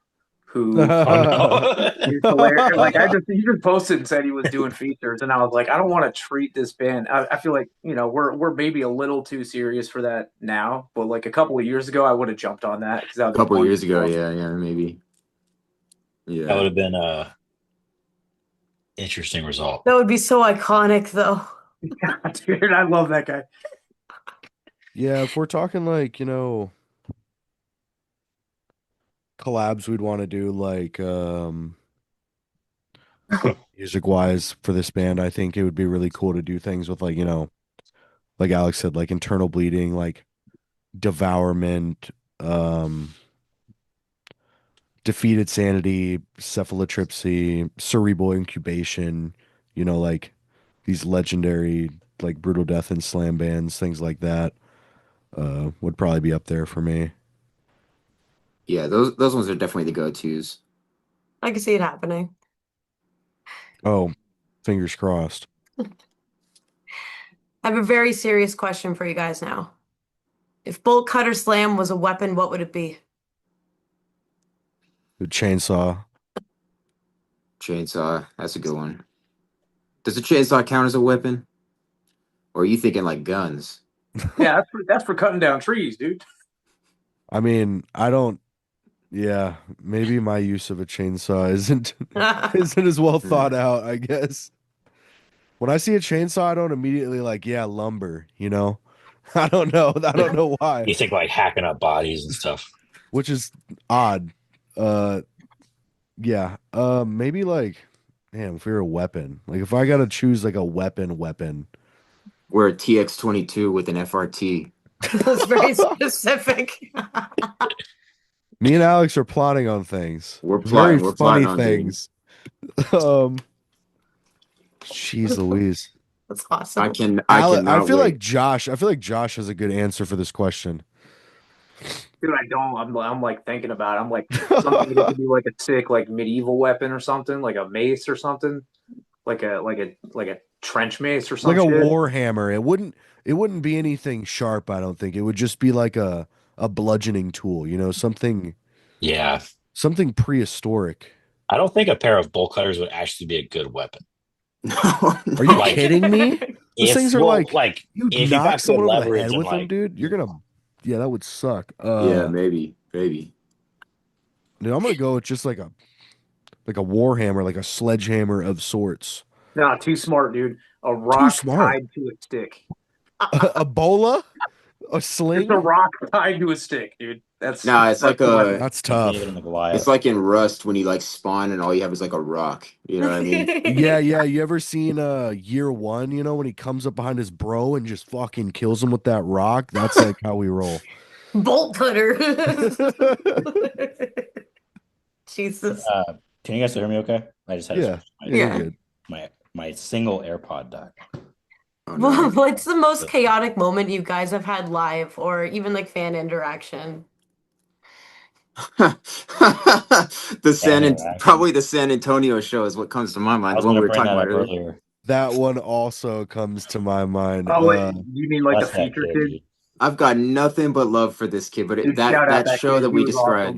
who Oh no. is hilarious. Like he just posted and said he was doing features, and I was like, I don't want to treat this band. I feel like we're maybe a little too serious for that now, but like a couple of years ago, I would have jumped on that because that A would be couple of years ago, wonderful. yeah, yeah, maybe. That would Yeah. have been a interesting result. That would be so iconic, though. Dude, I love that guy. Yeah, if we're talking like, collabs we'd want to do like music wise for this band, I think it would be really cool to do things with like, like Alex said, like internal bleeding, like devourment, um defeated sanity, cephalotripsy, cerebral incubation, like these legendary like brutal death and slam bands, things like that, would probably be up there for me. Yeah, those ones are definitely the go-tos. I can see it happening. Oh, fingers crossed. I have a very serious question for you guys now. If Boltcutter Slam was a weapon, what would it be? The chainsaw. Chainsaw, that's a good one. Does a chainsaw count as a weapon? Or are you thinking like guns? Yeah, that's for cutting down trees, dude. I mean, I don't, yeah, maybe my use of a chainsaw isn't isn't as well Hmm. thought out, I guess. When I see a chainsaw, I don't immediately like, yeah, lumber. I don't know. I don't know why, You think like hacking up bodies and stuff. which is odd. Uh yeah. Maybe like damn, if we were a weapon. Like if I gotta choose like a weapon. We're a TX-22 with an FRT. That's very specific. Me and Alex are plotting on things. We're Very plotting. We're plotting funny on things. things. Um, Jeez Louise. That's awesome. I I cannot feel like wait. Josh. I feel like Josh has a good answer for this question. Dude, I don't. I'm like thinking about it. I'm like something that could be like a sick like medieval weapon or something, like a mace or something, like a trench mace or Like some a shit. war hammer. It wouldn't be anything sharp, I don't think. It would just be like a bludgeoning tool, Yeah. something prehistoric. I don't think a pair of bolt cutters would actually be a good weapon. No, Are you no. Like, kidding me? Those if things are well, like like you if you knock got good someone over the head leverage and with them, like dude. Yeah, that would suck. Yeah, maybe. Dude, I'm gonna go with just like a war hammer, like a sledgehammer of sorts. Nah, too smart, dude. A Too rock smart. tied to a stick. A bola, a It's a sling. rock tied to a stick, dude. That's No, it's that's like the weapon. That's like David and tough. the it's Goliath. like in Rust when you like spawn and all you have is like a rock. You know what I mean? Yeah, yeah. You ever seen Year One? When he comes up behind his bro and just fucking kills him with that rock? That's like how we roll. Bolt cutter. Jesus. Can you guys hear me okay? I just had to Yeah, switch yeah, you're Yeah. good. my single AirPod died. Oh no. What's the most chaotic moment you guys have had live or even like fan interaction? Interaction. Probably the San Antonio show is what comes to my I mind. The was one gonna we were bring talking that about up earlier. earlier. That one also comes to my mind. Oh, wait, you mean like the Bless that feature kid, kid? dude. I've got nothing but love for this kid, but Dude, that shout out that that show kid. that He we was described,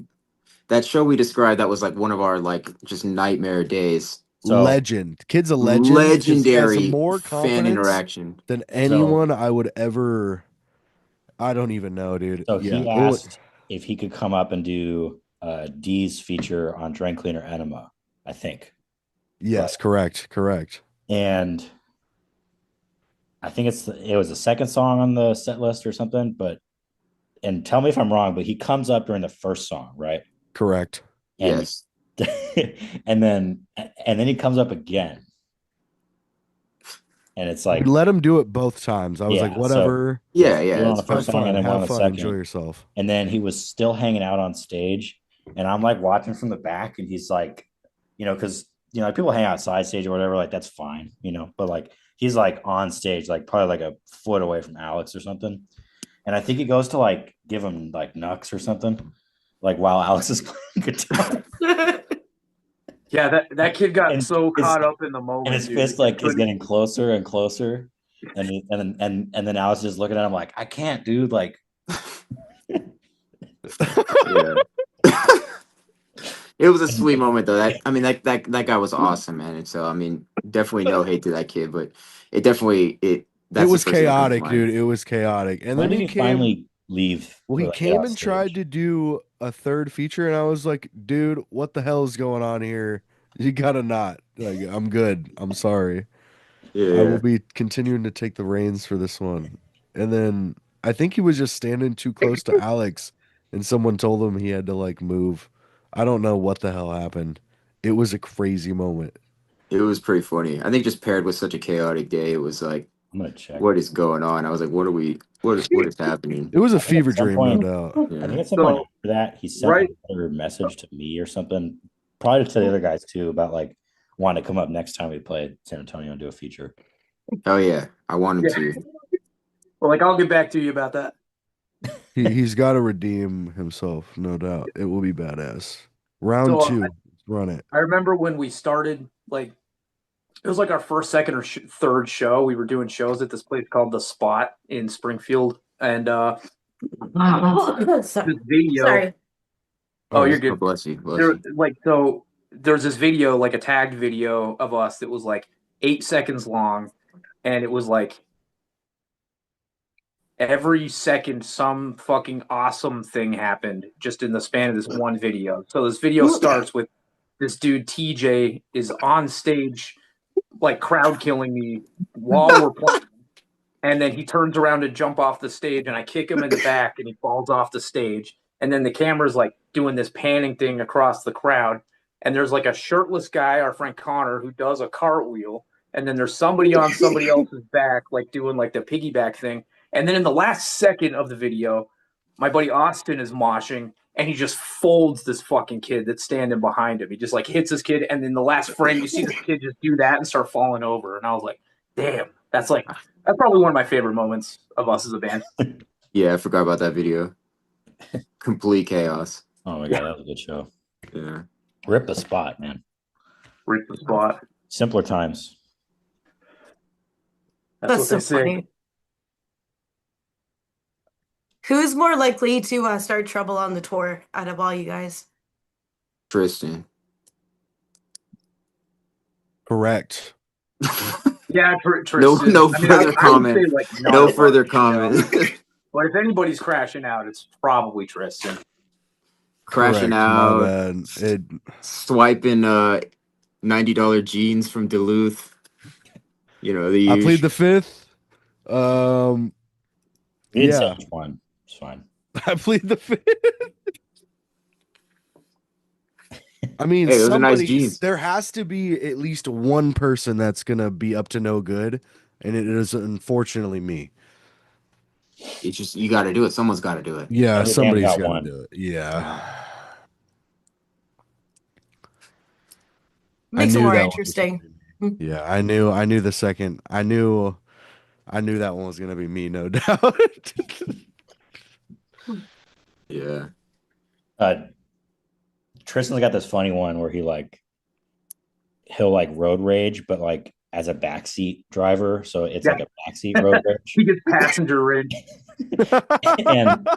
awesome. that was like one of our like just nightmare days. So Legend. Kid's a legend. He has Legendary more fan confidence interaction. than so anyone I would ever. I don't even know, dude. so Yeah. he asked if he could come up and do D's feature on Drain Cleaner Enema, I think. Right. Yes, correct, correct. And I think it was the second song on the set list or something, but and tell me if I'm wrong, but he comes up during the first song, right? Correct. And Yes. and then he comes up again. And it's We like, let him do it both times. I was like, yeah, so whatever. yeah, Yeah, do it on it's the Have first fine. song and fun. then one Have on the fun. Enjoy second. yourself. And then he was still hanging out on stage. And I'm like watching from the back, and he's like, because people hang outside stage or whatever, like that's fine, but like he's like on stage, like probably like a foot away from Alex or something. And I think he goes to like give him like knucks or something, like while Alex is playing guitar. Yeah, that kid got And so his caught up in the and moment, his dude. fist like is getting closer and closer. And then Alex is looking at him like, I can't, dude. Like, Yeah. It was a sweet moment though. That guy was awesome, man. And so I mean, definitely no hate to that kid, but It that's the was first thing that comes to chaotic, mind. dude. It was chaotic. And when then did he he came. finally leave? Well, he Or like get came off and tried stage? to do a third feature, and I was like, dude, what the hell is going on here? You gotta not. Like, I'm good. I'm sorry. I will Yeah. be continuing to take the reins for this one. And then I think he was just standing too close to Alex, and someone told him he had to like move. I don't know what the hell happened. It was a crazy moment. It was pretty funny. I think just paired with such a chaotic day, it was like, I'm gonna check. what is going on? I was like, what is happening? It was a I think fever at some dream, no point, doubt. I Yeah. think at some point So after that, he sent right, another message to me or something, probably to the other guys too, about like wanting to come up next time we play San Antonio and do a feature. Oh yeah. I want him yeah. to. Well, like I'll get back to you about that. He's got to redeem himself, no doubt. It will be badass. Round So 2, let's run it. I remember when we started, like it was like our first, second, or third show. We were doing shows at this place called The Spot in Springfield, and this video. Sorry. Oh, Oh, you're Oh, good. bless you, bless There, you. like, so there's this video, like a tagged video of us that was like 8 seconds long, and it was like every second some fucking awesome thing happened just in the span of this one video. So this video starts with this dude TJ is on stage, like crowd killing me while we're playing. And then he turns around to jump off the stage, and I kick him in the back, and he falls off the stage. And then the camera's like doing this panning thing across the crowd. And there's like a shirtless guy, our friend Connor, who does a cartwheel. And then there's somebody on somebody else's back, like doing like the piggyback thing. And then in the last second of the video, my buddy Austin is moshing, and he just folds this fucking kid that's standing behind him. He just like hits this kid, and then the last frame, you see this kid just do that and start falling over. And I was like, damn, that's probably one of my favorite moments of us as a band. Yeah, I forgot about that video. Complete chaos. Oh my god, that was a good show. Yeah. Rip the spot, man. Rip the spot. Simpler times. That's what so they say. funny. Who's more likely to start trouble on the tour out of all you guys? Tristen. Correct. Yeah, Tristen. No I mean, further I would comment. say, like, none No of us, further you know? comment. But if anybody's crashing out, it's probably Tristen. Crashing Correct, out. my bad. Swiping $90 jeans from Duluth. You know, the I plead usual. the fifth. We didn't say Yeah. which one. It's fine. I plead the fifth. I mean, Hey, those are nice somebody, jeans. there has to be at least one person that's gonna be up to no good, and it is unfortunately me. It's just you got to do it. Someone's got to do it. Yeah, Every somebody's band's got got to one. do it. Yeah. Makes it knew more that one was interesting. gonna be me. Yeah, I knew the second. I knew that one was gonna be me, no doubt. Yeah. Tristan's got this funny one where he'll like road rage, but like as a backseat driver, so it's like a backseat road rage. He gets passenger rage. And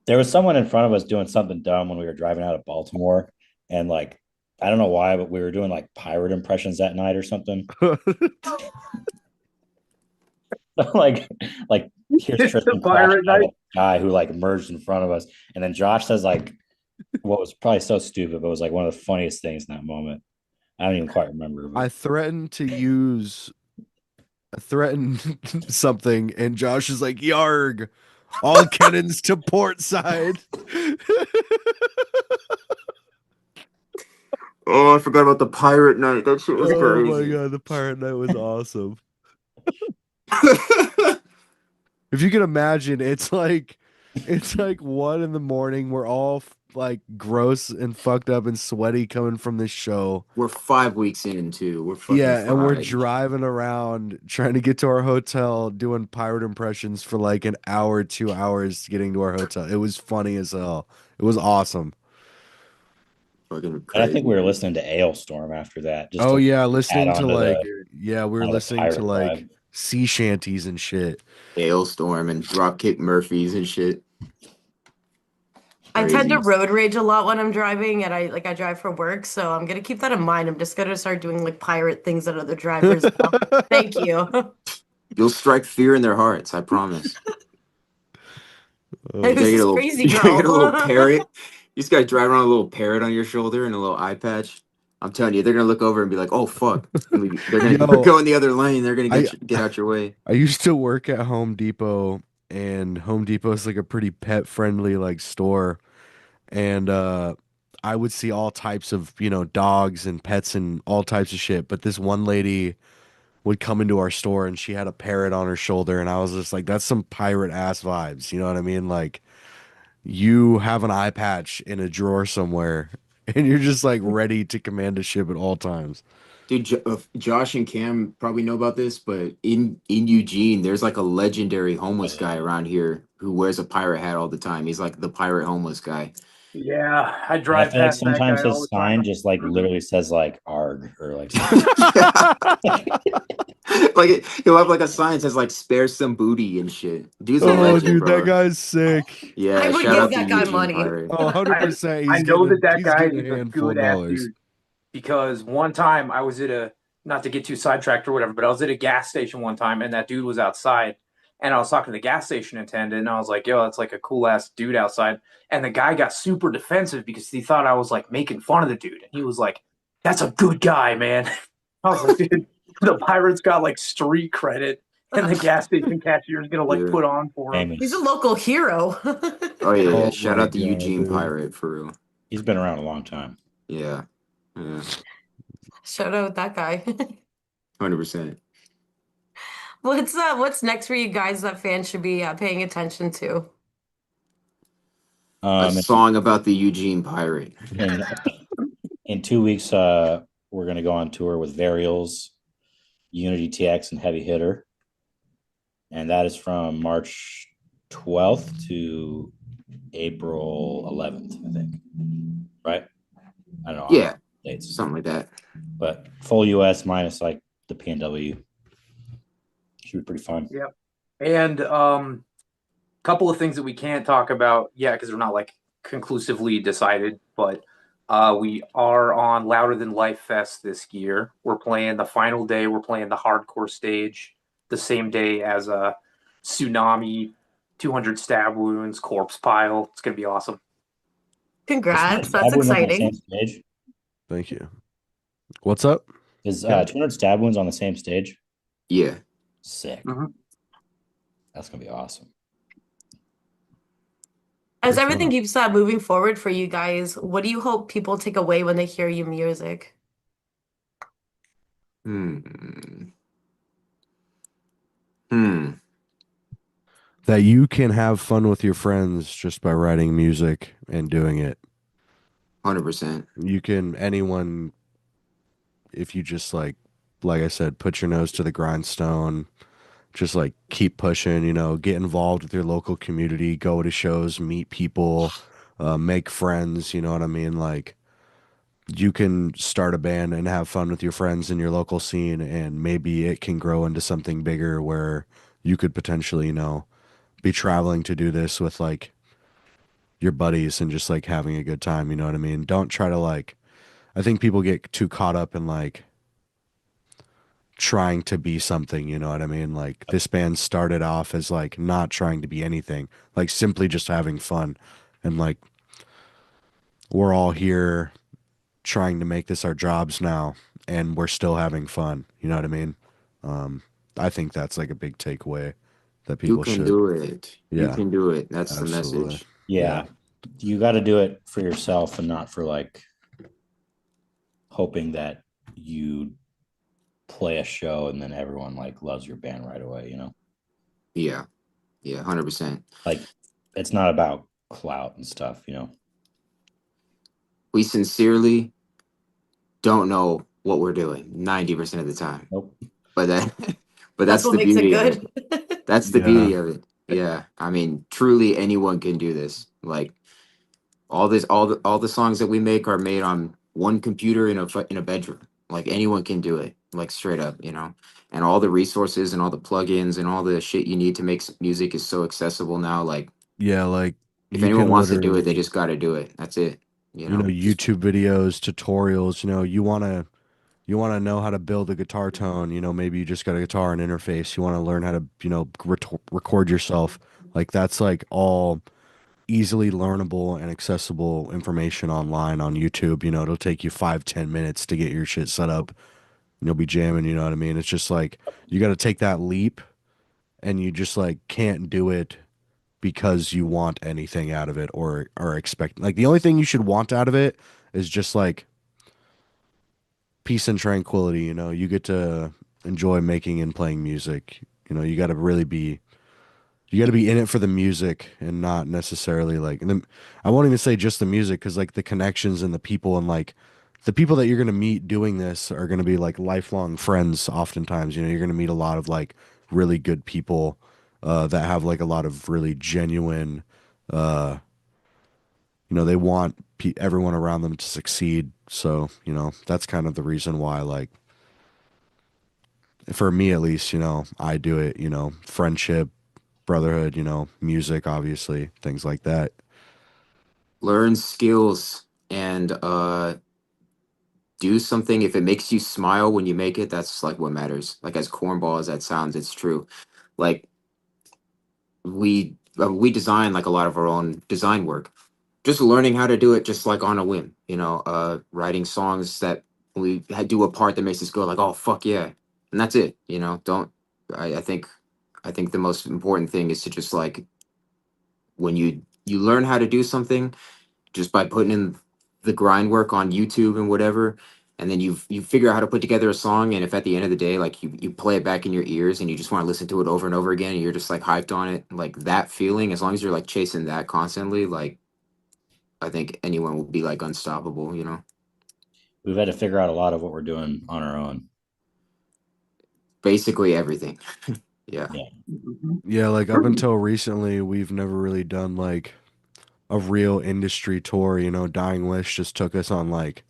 there was someone in front of us doing something dumb when we were driving out of Baltimore, and like I don't know why, but we were doing like pirate impressions that night or something. like here's It's Tristan the pirate crashing out night. of a guy who like merged in front of us, and then Josh says like what was probably so stupid, but it was like one of the funniest things in that moment. I don't even quite remember. But I threatened something, and Josh is like, "Yarg, all cannons to port side." Oh, I forgot about the pirate night. That shit was Oh my crazy. god, the pirate night was awesome. If you can imagine, it's like 1 a.m. We're all like gross and fucked up and sweaty coming from this show. We're 5 weeks in too. We're fucking Yeah, and we're fried. driving around trying to get to our hotel, doing pirate impressions for like an hour, 2 hours getting to our hotel. It was funny as hell. It was awesome. Fucking and crazy. I think we were listening to Ailstorm after that. Just Oh to yeah, add listening on to to like the we were kind of listening to pirate like vibe. sea shanties and shit. Hailstorm and Dropkick Murphys and shit. I tend to Crazy. road rage a lot when I'm driving, and I drive for work, so I'm gonna keep that in mind. I'm just gonna start doing like pirate things at other drivers now. Thank you. You'll strike fear in their hearts. I promise. Oh, You gotta Who's get this a little. crazy You gotta get a little girl? parrot. You just gotta drive around with a little parrot on your shoulder and a little eye patch. I'm telling you, they're gonna look over and be like, "Oh fuck!" They're gonna Yo, go in the other lane. They're gonna I get out your way. I used to work at Home Depot, and Home Depot is like a pretty pet friendly like store. And I would see all types of, dogs and pets and all types of shit. But this one lady would come into our store and she had a parrot on her shoulder, and I was just like, that's some pirate ass vibes. You know what I mean? Like you have an eye patch in a drawer somewhere and you're just like ready to command a ship at all times. Dude, Josh and Cam probably know about this, but in Eugene, there's like a legendary homeless guy around here who wears a pirate hat all the time. He's like the pirate homeless guy. Yeah, I And I drive feel like past that sometimes guy all his the time. sign just like literally says like "arg" or like something. Like he'll have like a sign that says like "spare some booty" and shit. Dude's a Oh, legend, dude, that bro. guy's sick. Yeah, I would shout give out to that guy Eugene money. Pirate. Oh, I 100%. I know that He's guy getting is a a handful of good ass dollars. dude because one time I was at not to get too sidetracked or whatever, but I was at a gas station one time and that dude was outside and I was talking to the gas station attendant and I was like, yo, that's like a cool ass dude outside. And the guy got super defensive because he thought I was like making fun of the dude. And he was like, that's a good guy, man. I was like, dude, the pirate's got like street credit and the gas station cashier is going to like Yeah. put on for him. He's a Famous. local hero. Oh yeah, Oh shout my out to God, Eugene dude. Pirate for real. He's been around a long time. Yeah, Shout out that guy. 100%. What's next for you guys that fans should be paying attention to? A Um, song about the Eugene pirate. in in 2 weeks, we're gonna go on tour with Varials, Unity TX, and Heavy Hitter, and that is from March 12th to April 11th, I think. Right? I don't know. Yeah, Dates, something like that. but full US minus like the PNW should be pretty fun. Yep. And couple of things that we can't talk about yet because we're not like conclusively decided, but we are on Louder Than Life Fest this year. We're playing the final day. We're playing the hardcore stage the same day as a Tsunami, 200 stab wounds, corpse pile. It's gonna be awesome. Congrats. That's Stab wounds on the same exciting. stage. Thank you. What's up? Is Yeah. 200 stab wounds on the same stage? Yeah. Sick. Mhm. That's gonna be awesome. As For everything sure. keeps moving forward for you guys, what do you hope people take away when they hear your music? Hmm. Hmm. That you can have fun with your friends just by writing music and doing it. 100%. You can, anyone, if you just like I said, put your nose to the grindstone, just like keep pushing, get involved with your local community, go to shows, meet people, make friends, you know what I mean? Like, you can start a band and have fun with your friends in your local scene, and maybe it can grow into something bigger where you could potentially, be traveling to do this with like your buddies and just like having a good time, you know what I mean? Don't try to like, I think people get too caught up in like trying to be something, you know what I mean? Like this band started off as like not trying to be anything, like simply just having fun. And like we're all here trying to make this our jobs now, and we're still having fun. You know what I mean? Um, I think that's like a big takeaway that You people can should. do it. You Yeah, can do it. That's the absolutely. message. Yeah. You got to do it for yourself and not for like hoping that you play a show and then everyone like loves your band right away, Yeah. Yeah. 100%. Like it's not about clout and stuff. We sincerely don't know what we're doing 90% of the time. Nope. But that, but That's that's what the makes it beauty of it. good. That's the Yeah. beauty of it. Yeah. I mean, truly anyone can do this. Like all the songs that we make are made on one computer in a bedroom. Like anyone can do it. Like straight up. And all the resources and all the plugins and all the shit you need to make music is so accessible now. Like Yeah, like if you anyone can wants to do it, they literally, just got to do it. That's it. Just YouTube videos, tutorials, you want to know how to build a guitar tone, maybe you just got a guitar and interface. You want to learn how to, record yourself. Like that's like all easily learnable and accessible information online on YouTube. It'll take you 5-10 minutes to get your shit set up. And you'll be jamming, you know what I mean? It's just like you got to take that leap, and you just like can't do it because you want anything out of it or expect, like, the only thing you should want out of it is just like peace and tranquility. You get to enjoy making and playing music. You got to really be, you got to be in it for the music and not necessarily like, and then I won't even say just the music, because like the connections and the people, and like the people that you're going to meet doing this are going to be like lifelong friends. Oftentimes, you're going to meet a lot of like really good people that have like a lot of really genuine, uh, they want everyone around them to succeed. So, that's kind of the reason why, like, for me at least, I do it, friendship, brotherhood, music, obviously, things like that. learn skills and do something. If it makes you smile when you make it, that's like what matters. Like as cornball as that sounds, it's true. Like we design like a lot of our own design work, just learning how to do it just like on a whim, writing songs that do a part that makes us go like, oh fuck yeah, and that's it. Don't I think the most important thing is to just like when you learn how to do something just by putting in the grind work on YouTube and whatever, and then you figure out how to put together a song, and if at the end of the day like you play it back in your ears and you just want to listen to it over and over again and you're just like hyped on it, like that feeling, as long as you're like chasing that constantly, like I think anyone will be like unstoppable, you know. We've had to figure out a lot of what we're doing on our own. Basically everything. Yeah. Yeah. Yeah, like up until recently, we've never really done like a real industry tour. You know, Dying Wish just took us on like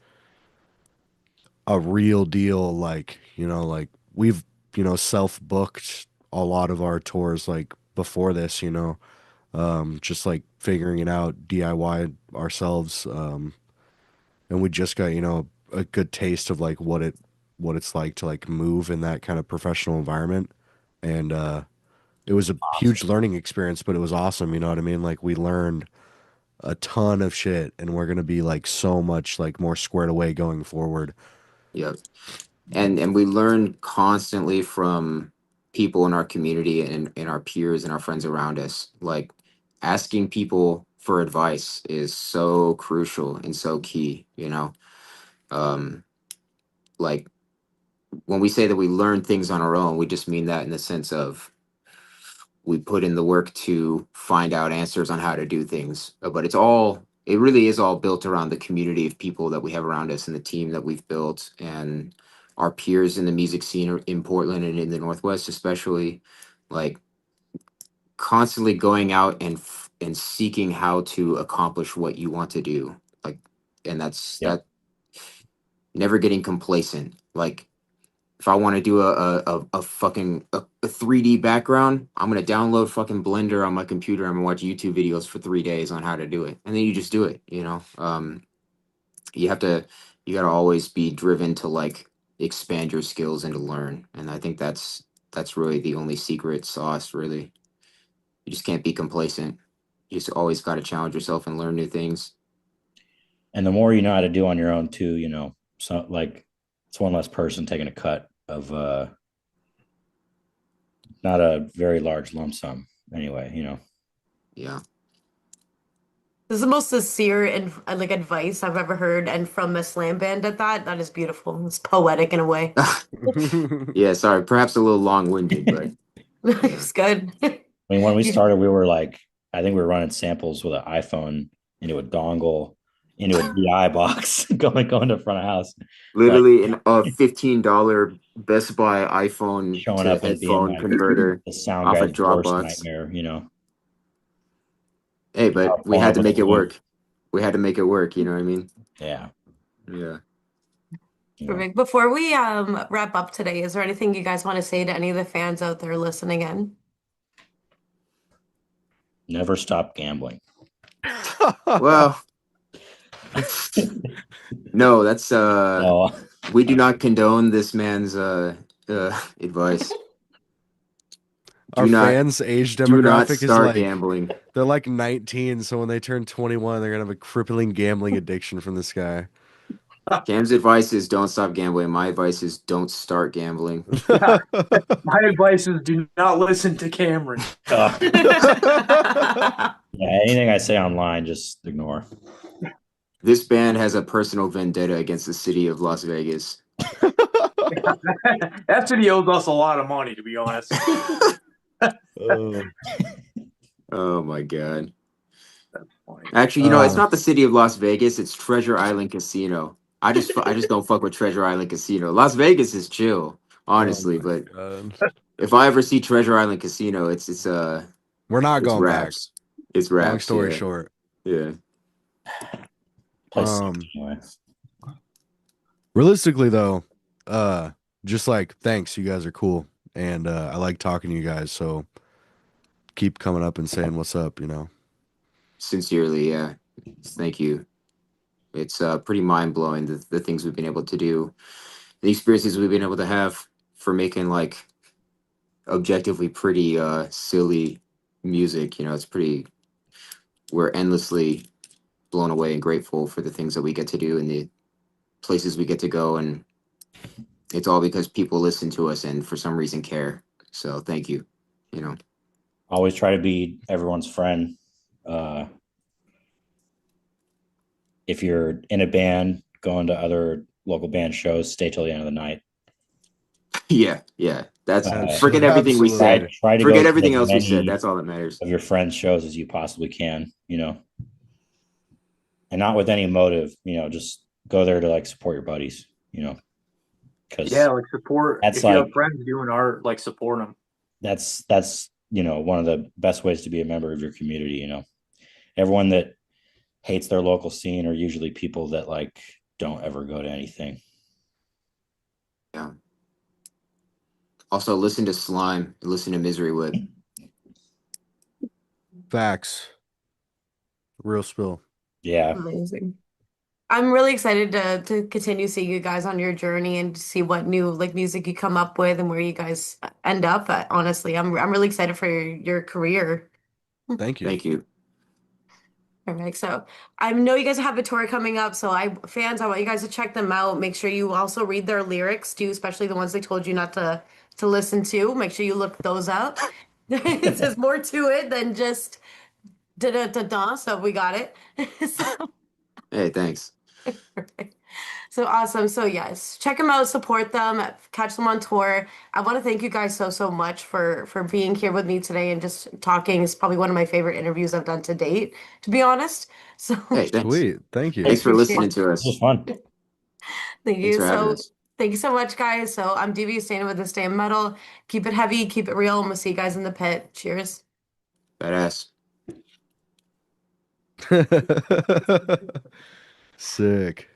a real deal. Like, you know, like we've, you know, self-booked a lot of our tours like before this, you know, just like figuring it out DIY ourselves. And we just got, you know, a good taste of like what it's like to like move in that kind of professional environment. And it was a huge learning experience, but it was awesome, you know what I mean? Like we learned a ton of shit and we're gonna be like so much like more squared away going forward. Yeah. And we learn constantly from people in our community and our peers and our friends around us. Like asking people for advice is so crucial and so key, you know. Um, like when we say that we learn things on our own, we just mean that in the sense of we put in the work to find out answers on how to do things. But it really is all built around the community of people that we have around us and the team that we've built and our peers in the music scene in Portland and in the Northwest, especially, like constantly going out and seeking how to accomplish what you want to do. Like, and that's Yeah. that never getting complacent. Like, if I want to do a fucking a 3D background, I'm gonna download fucking Blender on my computer. I'm gonna watch YouTube videos for 3 days on how to do it, and then you just do it. You know, you have to, you gotta always be driven to like expand your skills and to learn. And I think that's really the only secret sauce. Really, you just can't be complacent. You just always got to challenge yourself and learn new things. And the more you know how to do on your own too, you know, so like it's one less person taking a cut of not a very large lump sum anyway, you know. Yeah. This is the most sincere and like advice I've ever heard, and from a slam band at that. That is beautiful. It's poetic in a way. Yeah. Sorry, perhaps a little long-winded, but It's good. I mean, when we You- started, we were like, I think we were running samples with an iPhone into a dongle, into a DI box, going to front of house, like literally a $15 Best Buy iPhone showing to up and being headphone like converter the sound off a guy's worst Dropbox. nightmare, you know. Hey, but we Phone had up to in the make it woods. work. We had to make it work. You know what I mean? Yeah. Yeah. You know, Perfect. Before we wrap up today, is there anything you guys want to say to any of the fans out there listening in? never stop gambling. Well, no, that's Oh, we do not condone this man's advice. Our Do not fans' age do not demographic is start like gambling. they're like 19, so when they turn 21, they're gonna have a crippling gambling addiction from this guy. Cam's advice is don't stop gambling. My advice is don't start gambling. Yeah. My advice is do not listen to Kameron. yeah, anything I say online, just ignore. This band has a personal vendetta against the city of Las Vegas. That city owes us a lot of money, to be honest. Oh my god. That's funny. Actually, it's not the city of Las Vegas. It's Treasure Island Casino. I just don't fuck with Treasure Island Casino. Las Vegas is chill, honestly, Oh my but God. if I ever see Treasure Island Casino, We're not it's going back. raps. It's Long raps. story Yeah. short. Yeah. Play Um, anyway. Realistically though, just like thanks, you guys are cool. And I like talking to you guys, so keep coming up and saying what's up, you know. Sincerely, yeah. Thank you. It's pretty mind blowing the things we've been able to do, the experiences we've been able to have for making like objectively pretty silly music. It's pretty. We're endlessly blown away and grateful for the things that we get to do and the places we get to go, and it's all because people listen to us and for some reason care. So thank you. Always try to be everyone's friend. If you're in a band, going to other local band shows, stay till the end of the night. Yeah, that's Uh, forget everything we said. Try to go Forget to everything as else we said. many That's all that matters. of your friends' shows as you possibly can, you know. and not with any motive. Just go there to like support your buddies. Because Yeah, like support. that's If you have like friends doing art, like support them. that's one of the best ways to be a member of your community. Everyone that hates their local scene are usually people that like don't ever go to anything. Yeah. Also, listen to Slime. Listen to Misery Whip. Facts. Real spill. Yeah. Amazing. I'm really excited to continue seeing you guys on your journey and to see what new like music you come up with and where you guys end up. Honestly, I'm really excited for your career. Thank you. Thank you. Perfect. So I know you guys have a tour coming up, so I want you guys to check them out. Make sure you also read their lyrics too, especially the ones they told you not to listen to. Make sure you look those up. There's more to it than just da da da da. So we got it. So, Hey, thanks. so awesome. So yes, check them out, support them, catch them on tour. I want to thank you guys so much for being here with me today and just talking. It's probably one of my favorite interviews I've done to date, to be honest. So Hey, thanks. Sweet. Thank I you. Thanks for appreciate listening it. to This was us. fun. Thank Thanks you. for having So us. thank you so much, guys. So I'm Devious Dayna with This Day in Metal. Keep it heavy, keep it real, and we'll see you guys in the pit. Cheers. Badass. Sick.